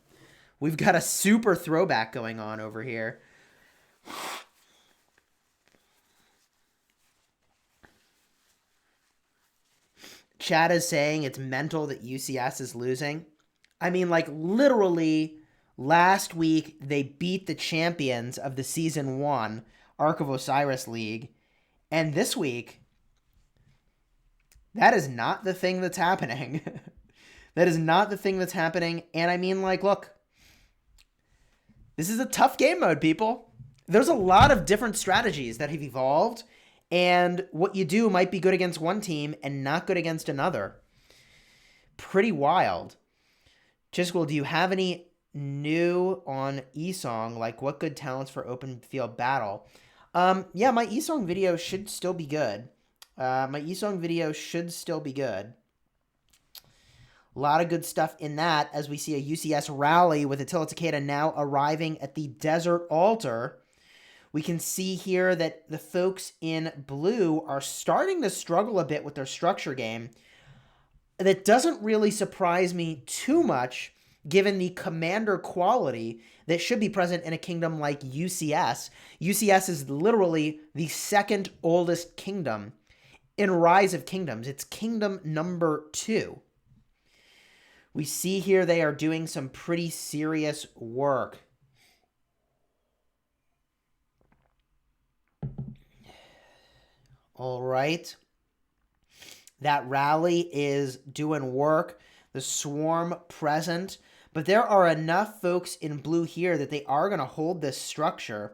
We've got a super throwback going on over here. Chat is saying it's mental that UCS is losing. I mean, like, literally, last week they beat the champions of the Season 1 Ark of Osiris League. And this week, that is not the thing that's happening. That is not the thing that's happening. And I mean, like, look, this is a tough game mode, people. There's a lot of different strategies that have evolved. And what you do might be good against one team and not good against another. Pretty wild. Chisgule, do you have any new on eSong? Like, what good talents for open field battle? Yeah, my eSong video should still be good. A lot of good stuff in that as we see a UCS rally with Attila Takeda now arriving at the Desert Altar. We can see here that the folks in blue are starting to struggle a bit with their structure game. That doesn't really surprise me too much, given the commander quality that should be present in a kingdom like UCS. UCS is literally the second oldest kingdom in Rise of Kingdoms. It's kingdom number 2. We see here they are doing some pretty serious work. All right. That rally is doing work. The swarm present. But there are enough folks in blue here that they are going to hold this structure.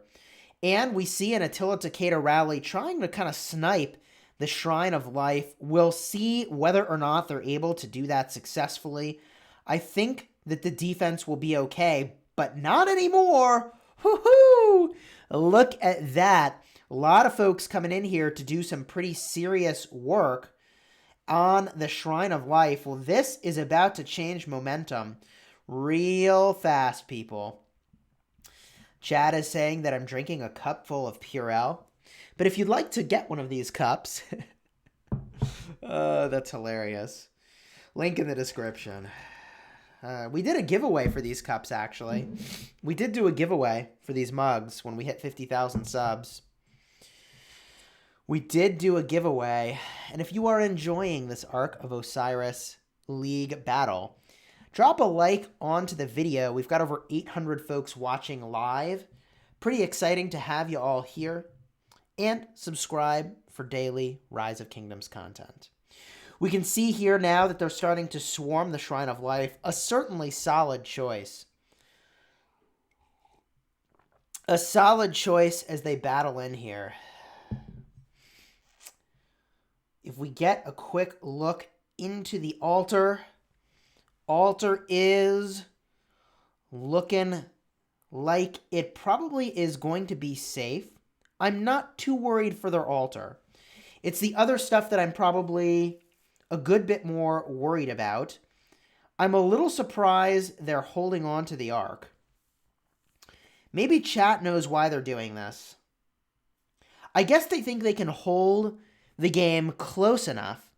And we see an Attila Takeda rally trying to kind of snipe the Shrine of Life. We'll see whether or not they're able to do that successfully. I think that the defense will be okay, but not anymore. Woohoo! Look at that. A lot of folks coming in here to do some pretty serious work on the Shrine of Life. Well, this is about to change momentum real fast, people. Chad is saying that I'm drinking a cup full of Purell. But if you'd like to get one of these cups, that's hilarious. Link in the description. We did a giveaway for these cups, actually. We did do a giveaway for these mugs when we hit 50,000 subs. We did do a giveaway. And if you are enjoying this Ark of Osiris League battle, drop a like onto the video. We've got over 800 folks watching live. Pretty exciting to have you all here. and subscribe for daily Rise of Kingdoms content. We can see here now that they're starting to swarm the Shrine of Life, a certainly solid choice. A solid choice as they battle in here. If we get a quick look into the altar, altar is looking like it probably is going to be safe. I'm not too worried for their altar. It's the other stuff that I'm probably a good bit more worried about. I'm a little surprised they're holding on to the Ark. Maybe chat knows why they're doing this. I guess they think they can hold the game close enough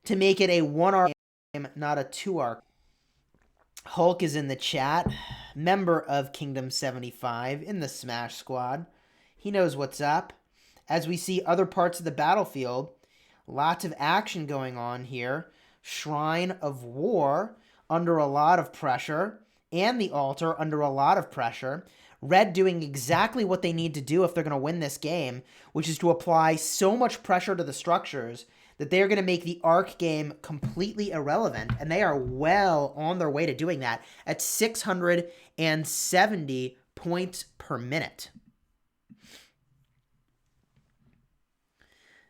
to make it a 1-Ark game, not a 2-Ark. Hulk is in the chat, member of Kingdom 75 in the Smash Squad. He knows what's up. As we see other parts of the battlefield, lots of action going on here. Shrine of War under a lot of pressure, and the altar under a lot of pressure. Red doing exactly what they need to do if they're going to win this game, which is to apply so much pressure to the structures that they are going to make the Ark game completely irrelevant, and they are well on their way to doing that at 670 points per minute.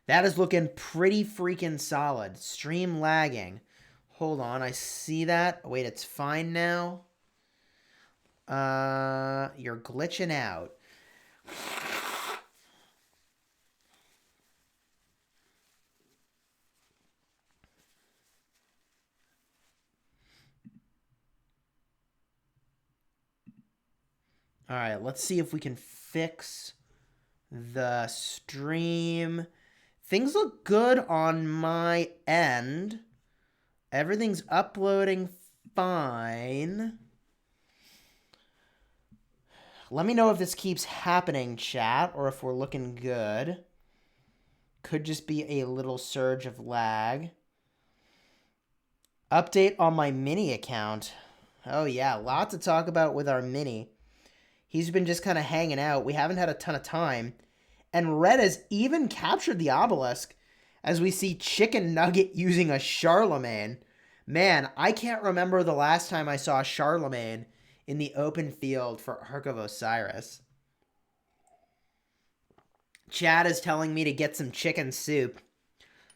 That is looking pretty freaking solid. Stream lagging. Hold on, I see that. Wait, it's fine now. You're glitching out. All right, let's see if we can fix the stream. Things look good on my end. Everything's uploading fine. Let me know if this keeps happening, chat, or if we're looking good. Could just be a little surge of lag. Update on my mini account. Oh yeah, lots to talk about with our mini. He's been just kind of hanging out. We haven't had a ton of time. And Red has even captured the obelisk as we see Chicken Nugget using a Charlemagne. Man, I can't remember the last time I saw Charlemagne in the open field for Ark of Osiris. Chad is telling me to get some chicken soup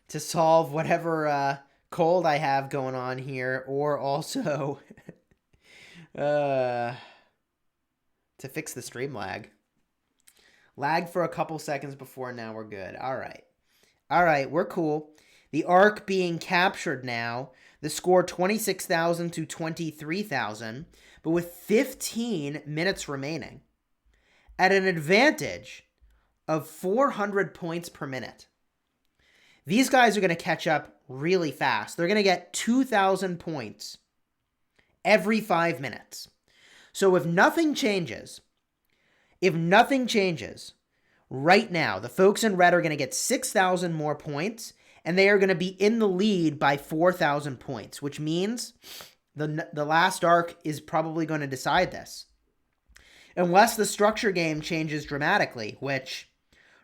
to solve whatever cold I have going on here, or also to fix the stream lag. Lagged for a couple seconds before, now we're good. All right. All right, we're cool. The Ark being captured now. The score 26,000 to 23,000, but with 15 minutes remaining. At an advantage of 400 points per minute. These guys are going to catch up really fast. They're going to get 2,000 points every 5 minutes. So if nothing changes, right now, the folks in red are going to get 6,000 more points, and they are going to be in the lead by 4,000 points, which means the last Ark is probably going to decide this. Unless the structure game changes dramatically, which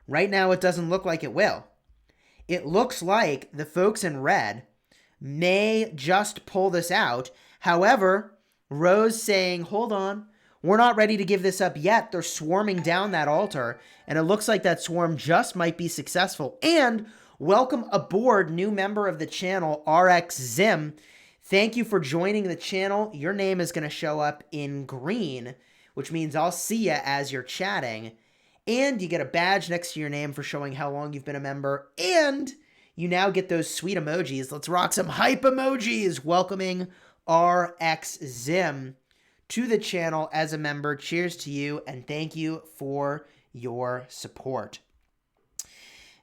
right now it doesn't look like it will. It looks like the folks in red may just pull this out. However, Rose saying, hold on, we're not ready to give this up yet. They're swarming down that altar, and it looks like that swarm just might be successful. And welcome aboard, new member of the channel, RX Zim. Thank you for joining the channel. Your name is going to show up in green, which means I'll see you as you're chatting. And you get a badge next to your name for showing how long you've been a member. And you now get those sweet emojis. Let's rock some hype emojis. Welcoming RX Zim to the channel as a member. Cheers to you, and thank you for your support.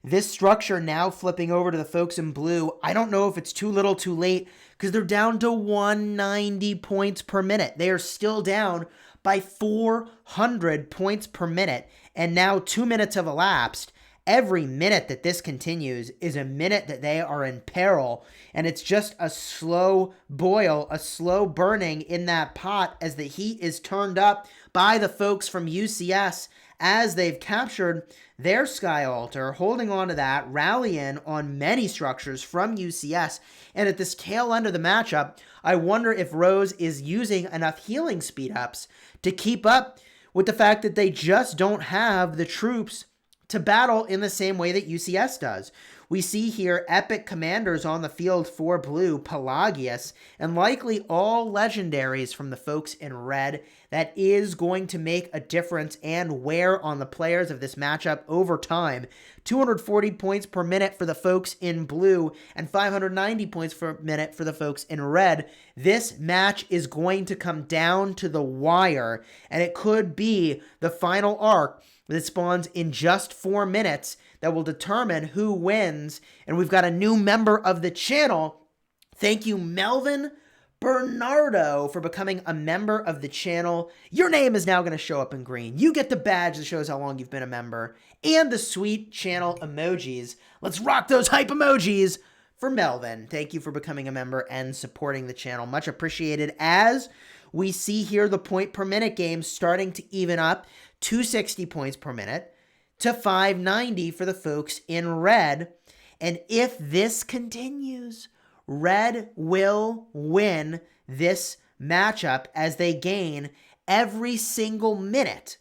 This structure now flipping over to the folks in blue. I don't know if it's too little too late because they're down to 190 points per minute. They are still down by 400 points per minute, and now 2 minutes have elapsed. Every minute that this continues is a minute that they are in peril, and it's just a slow boil, a slow burning in that pot as the heat is turned up by the folks from UCS as they've captured their Sky Altar, holding on to that, rallying on many structures from UCS. And at this tail end of the matchup, I wonder if Rose is using enough healing speed ups to keep up with the fact that they just don't have the troops to battle in the same way that UCS does. We see here epic commanders on the field for blue, Pelagius, and likely all legendaries from the folks in red. That is going to make a difference and wear on the players of this matchup over time. 240 points per minute for the folks in blue and 590 points per minute for the folks in red. This match is going to come down to the wire, and it could be the final arc that spawns in just 4 minutes that will determine who wins. And we've got a new member of the channel. Thank you, Melvin Bernardo, for becoming a member of the channel. Your name is now going to show up in green. You get the badge that shows how long you've been a member and the sweet channel emojis. Let's rock those hype emojis for Melvin. Thank you for becoming a member and supporting the channel. Much appreciated. As we see here, the point per minute game starting to even up. 260 points per minute to 590 for the folks in red. And if this continues, red will win this matchup as they gain every single minute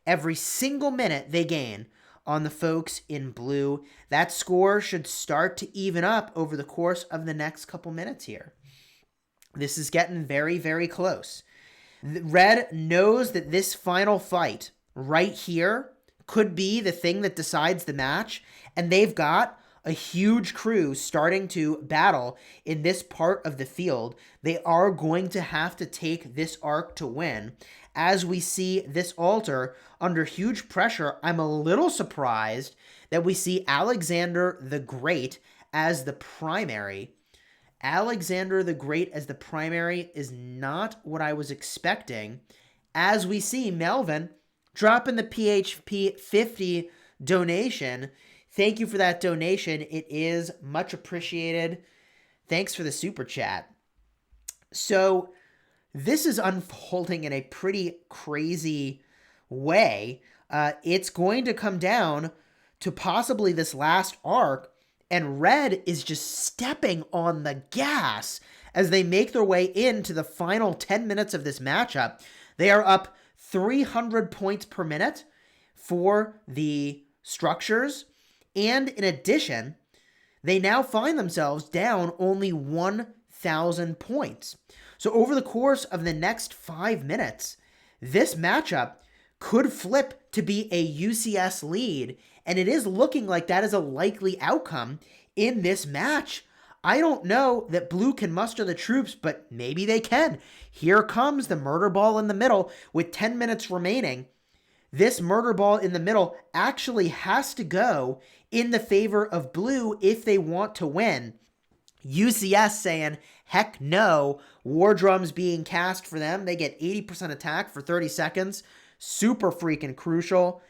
they gain on the folks in blue. That score should start to even up over the course of the next couple minutes here. This is getting very, very close. Red knows that this final fight right here could be the thing that decides the match, and they've got a huge crew starting to battle in this part of the field. They are going to have to take this arc to win. As we see this altar under huge pressure, I'm a little surprised that we see Alexander the Great as the primary. Alexander the Great as the primary is not what I was expecting, as we see Melvin dropping the PHP 50 donation. Thank you for that donation. It is much appreciated. Thanks for the super chat. So this is unfolding in a pretty crazy way. It's going to come down to possibly this last arc, and red is just stepping on the gas as they make their way into the final 10 minutes of this matchup. They are up 300 points per minute for the structures. And in addition, they now find themselves down only 1,000 points. So over the course of the next 5 minutes, this matchup could flip to be a UCS lead. And it is looking like that is a likely outcome in this match. I don't know that blue can muster the troops, but maybe they can. Here comes the murder ball in the middle with 10 minutes remaining. This murder ball in the middle actually has to go in the favor of blue if they want to win. UCS saying, heck no. War drums being cast for them. They get 80% attack for 30 seconds. Super freaking crucial.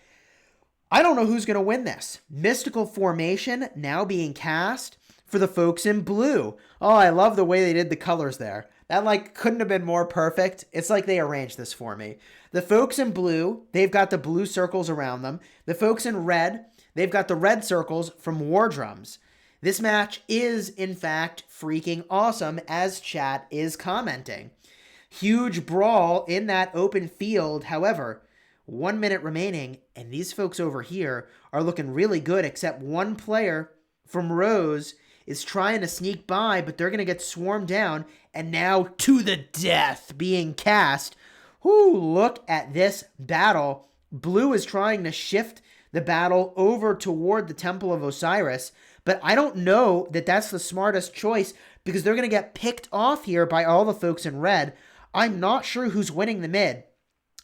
I don't know who's going to win this. Mystical formation now being cast for the folks in blue. Oh, I love the way they did the colors there. That couldn't have been more perfect. It's like they arranged this for me. The folks in blue, they've got the blue circles around them. The folks in red, they've got the red circles from war drums. This match is, in fact, freaking awesome, as chat is commenting. Huge brawl in that open field. However, 1 minute remaining, and these folks over here are looking really good, except one player from Rose is trying to sneak by, but they're going to get swarmed down, and now to the death being cast. Whoo, look at this battle. Blue is trying to shift the battle over toward the Temple of Osiris, but I don't know that that's the smartest choice because they're going to get picked off here by all the folks in red. I'm not sure who's winning the mid,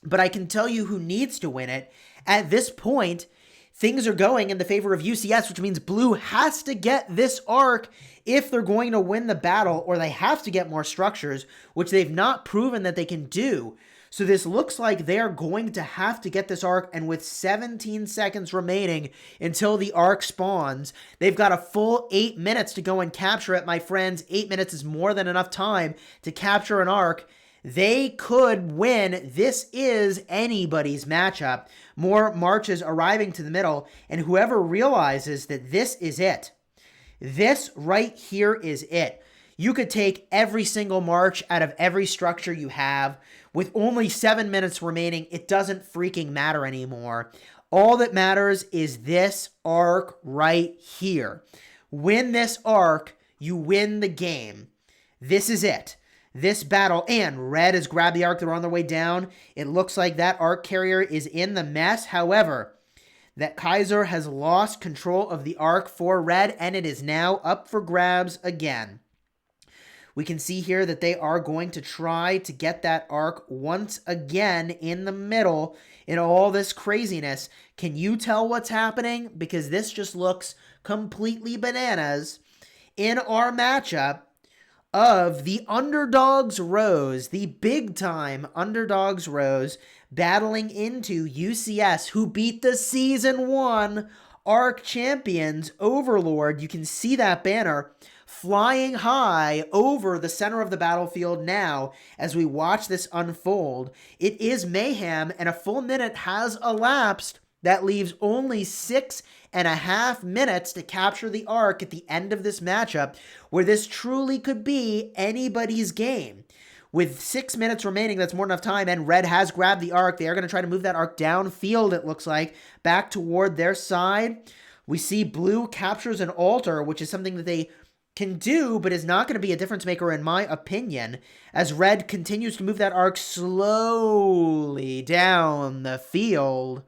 but I can tell you who needs to win it. At this point, things are going in the favor of UCS, which means blue has to get this arc if they're going to win the battle, or they have to get more structures, which they've not proven that they can do. So this looks like they're going to have to get this arc, and with 17 seconds remaining until the arc spawns, they've got a full 8 minutes to go and capture it, my friends. 8 minutes is more than enough time to capture an arc. They could win. This is anybody's matchup. More marches arriving to the middle, and whoever realizes that this is it, this right here is it. You could take every single march out of every structure you have. With only 7 minutes remaining, it doesn't freaking matter anymore. All that matters is this arc right here. Win this arc, you win the game. This is it. This battle, and red has grabbed the arc. They're on their way down. It looks like that arc carrier is in the mess. However, that Kaiser has lost control of the arc for red, and it is now up for grabs again. We can see here that they are going to try to get that arc once again in the middle in all this craziness. Can you tell what's happening? Because this just looks completely bananas in our matchup of the Underdogs Rose, the big-time Underdogs Rose, battling into UCS, who beat the Season 1 Arc Champions Overlord. You can see that banner flying high over the center of the battlefield now as we watch this unfold. It is mayhem, and a full minute has elapsed. That leaves only 6.5 minutes to capture the arc at the end of this matchup, where this truly could be anybody's game. With 6 minutes remaining, that's more than enough time, and red has grabbed the arc. They are going to try to move that arc downfield, it looks like, back toward their side. We see blue captures an altar, which is something that they can do, but is not going to be a difference maker in my opinion, as red continues to move that arc slowly down the field.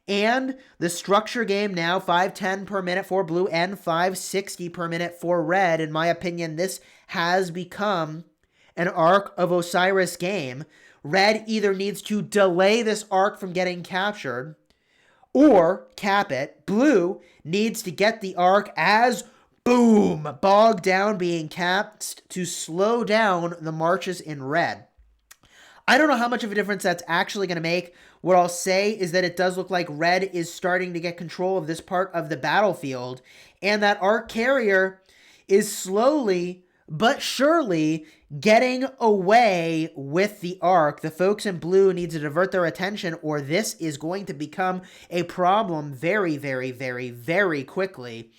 And the structure game now, 510 per minute for blue and 560 per minute for red. In my opinion, this has become an Ark of Osiris game. Red either needs to delay this arc from getting captured or cap it. Blue needs to get the arc as boom, bogged down, being capped to slow down the marches in red. I don't know how much of a difference that's actually going to make. What I'll say is that it does look like red is starting to get control of this part of the battlefield, and that arc carrier is slowly but surely getting away with the arc. The folks in blue need to divert their attention, or this is going to become a problem very, very, very, very quickly.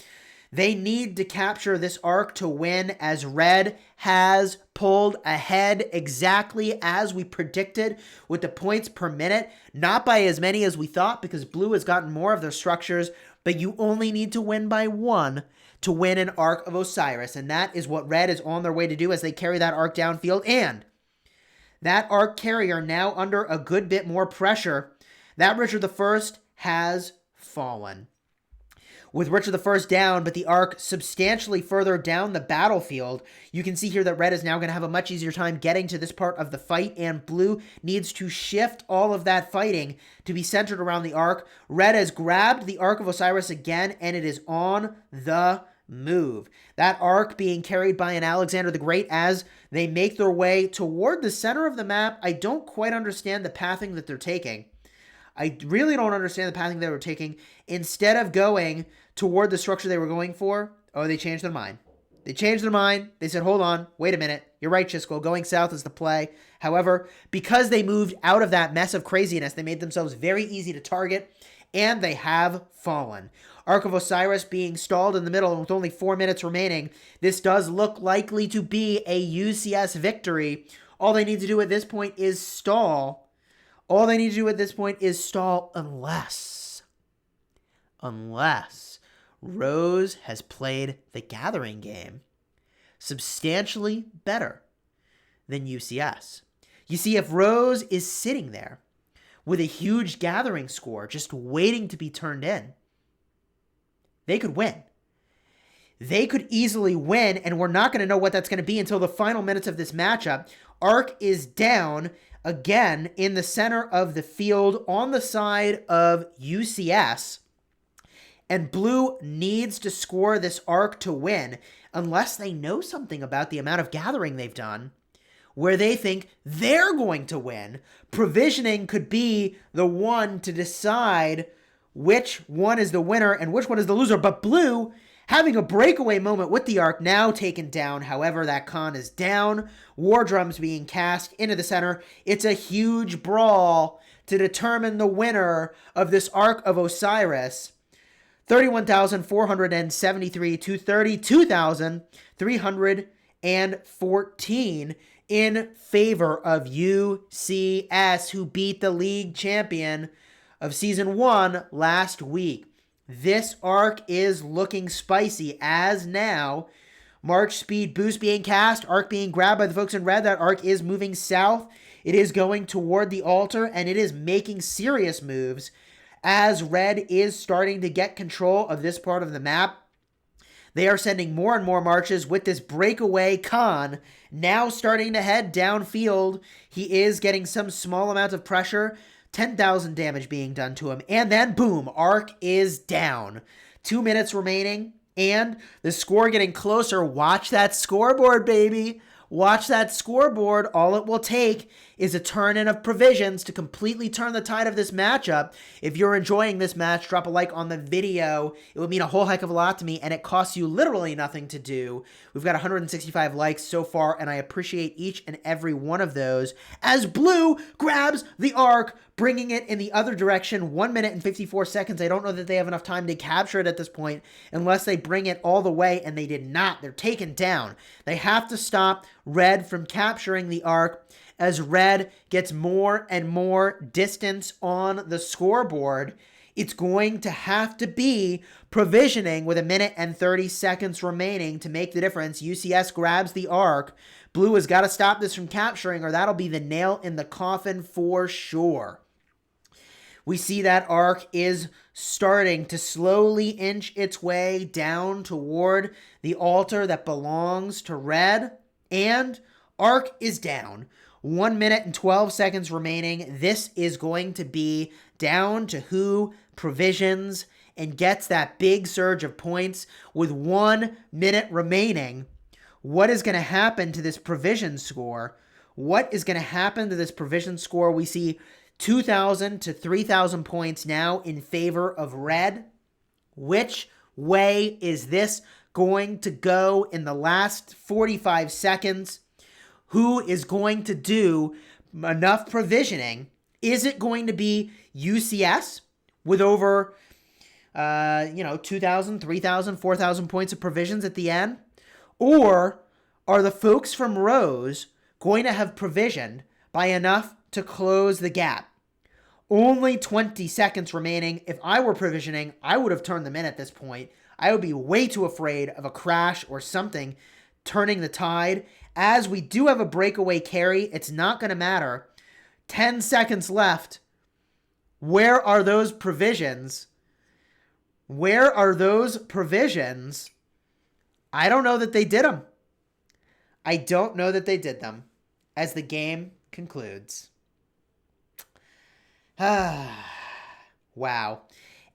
They need to capture this arc to win, as red has pulled ahead exactly as we predicted with the points per minute. Not by as many as we thought, because blue has gotten more of their structures, but you only need to win by 1 to win an Ark of Osiris, and that is what red is on their way to do as they carry that arc downfield. And that arc carrier now under a good bit more pressure. That Richard I has fallen. With Richard I down, but the arc substantially further down the battlefield, you can see here that red is now going to have a much easier time getting to this part of the fight, and blue needs to shift all of that fighting to be centered around the arc. Red has grabbed the Ark of Osiris again, and it is on the move. That arc being carried by an Alexander the Great as they make their way toward the center of the map. I don't quite understand the pathing that they're taking. I really don't understand the pathing they were taking. Instead of going toward the structure they were going for, they changed their mind. They changed their mind. They said, hold on, wait a minute. You're right, Chisgule. Going south is the play. However, because they moved out of that mess of craziness, they made themselves very easy to target, and they have fallen. Ark of Osiris being stalled in the middle, and with only 4 minutes remaining, this does look likely to be a UCS victory. All they need to do at this point is stall. All they need to do at this point is stall unless Rose has played the Gathering game substantially better than UCS. You see, if Rose is sitting there with a huge Gathering score just waiting to be turned in, they could win. They could easily win, and we're not going to know what that's going to be until the final minutes of this matchup. Arc is down again in the center of the field on the side of UCS, and blue needs to score this arc to win, unless they know something about the amount of gathering they've done where they think they're going to win. Provisioning could be the one to decide which one is the winner and which one is the loser, but blue having a breakaway moment with the Ark, now taken down. However, that Khan is down. War drums being cast into the center. It's a huge brawl to determine the winner of this Ark of Osiris. 31,473 to 32,314 in favor of UCS, who beat the league champion of Season 1 last week. This Ark is looking spicy as now. March speed boost being cast. Ark being grabbed by the folks in red. That Ark is moving south. It is going toward the altar, and it is making serious moves as red is starting to get control of this part of the map. They are sending more and more marches with this breakaway Khan now starting to head downfield. He is getting some small amount of pressure. 10,000 damage being done to him. And then, boom, Ark is down. 2 minutes remaining, and the score getting closer. Watch that scoreboard, baby. Watch that scoreboard. All it will take is a turn-in of provisions to completely turn the tide of this matchup. If you're enjoying this match, drop a like on the video. It would mean a whole heck of a lot to me, and it costs you literally nothing to do. We've got 165 likes so far, and I appreciate each and every one of those. As blue grabs the Ark, bringing it in the other direction, 1 minute and 54 seconds. I don't know that they have enough time to capture it at this point unless they bring it all the way, and they did not. They're taken down. They have to stop red from capturing the Ark as red gets more and more distance on the scoreboard. It's going to have to be provisioning with 1 minute and 30 seconds remaining to make the difference. UCS grabs the Ark. Blue has got to stop this from capturing, or that'll be the nail in the coffin for sure. We see that Ark is starting to slowly inch its way down toward the altar that belongs to red, and Ark is down. 1 minute and 12 seconds remaining. This is going to be down to who provisions and gets that big surge of points with 1 minute remaining. What is going to happen to this provision score? What is going to happen to this provision score? We see 2,000 to 3,000 points now in favor of red. Which way is this going to go in the last 45 seconds? Who is going to do enough provisioning? Is it going to be UCS with over, 2,000, 3,000, 4,000 points of provisions at the end? Or are the folks from Rose going to have provisioned by enough to close the gap? Only 20 seconds remaining. If I were provisioning, I would have turned them in at this point. I would be way too afraid of a crash or something turning the tide. As we do have a breakaway carry, it's not going to matter. 10 seconds left. Where are those provisions? Where are those provisions? I don't know that they did them. I don't know that they did them as the game concludes. Wow.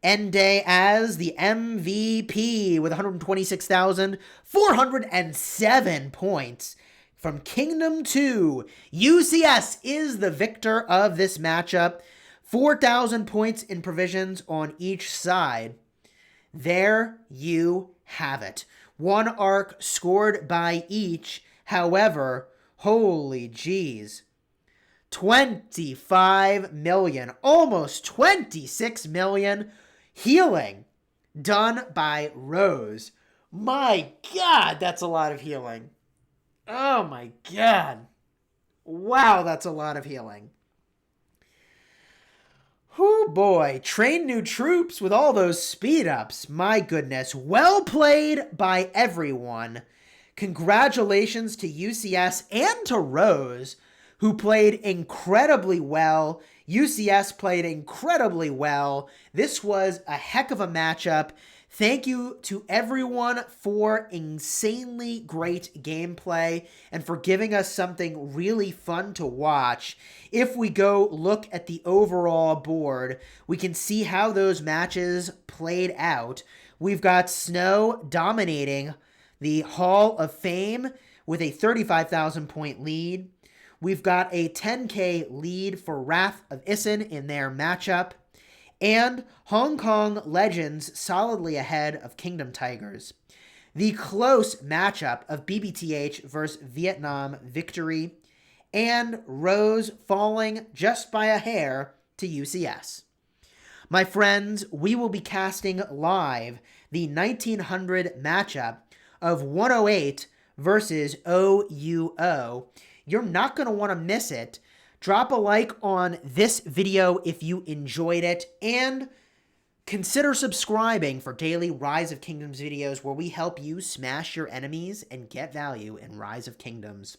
End day as the MVP with 126,407 points. From Kingdom 2, UCS is the victor of this matchup. 4,000 points in provisions on each side. There you have it. One Ark scored by each. However, holy jeez. 25 million, almost 26 million healing done by Rose. My God, that's a lot of healing. Oh my God. Wow, that's a lot of healing. Oh boy, train new troops with all those speed ups. My goodness, well played by everyone. Congratulations to UCS and to Rose, who played incredibly well. UCS played incredibly well. This was a heck of a matchup. Thank you to everyone for insanely great gameplay and for giving us something really fun to watch. If we go look at the overall board, we can see how those matches played out. We've got Snow dominating the Hall of Fame with a 35,000 point lead. We've got a 10K lead for Wrath of Isin in their matchup. And Hong Kong Legends solidly ahead of Kingdom Tigers. the close matchup of BBTH versus Vietnam Victory, and Rose falling just by a hair to UCS. My friends, we will be casting live the 1900 matchup of 108 versus OUO. You're not going to want to miss it. Drop a like on this video if you enjoyed it, and consider subscribing for daily Rise of Kingdoms videos where we help you smash your enemies and get value in Rise of Kingdoms.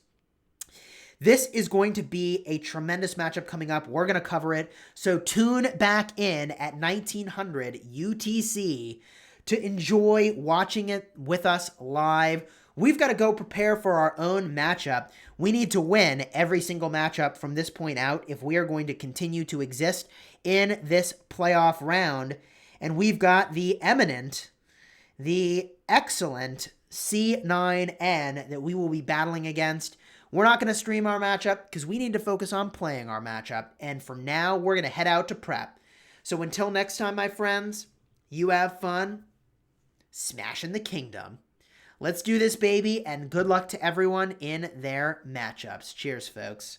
This is going to be a tremendous matchup coming up. We're going to cover it, so tune back in at 1900 UTC to enjoy watching it with us live. We've got to go prepare for our own matchup. We need to win every single matchup from this point out if we are going to continue to exist in this playoff round. And we've got the eminent, the excellent C9N that we will be battling against. We're not going to stream our matchup because we need to focus on playing our matchup. And for now, we're going to head out to prep. So until next time, my friends, you have fun smashing the kingdom. Let's do this, baby, and good luck to everyone in their matchups. Cheers, folks.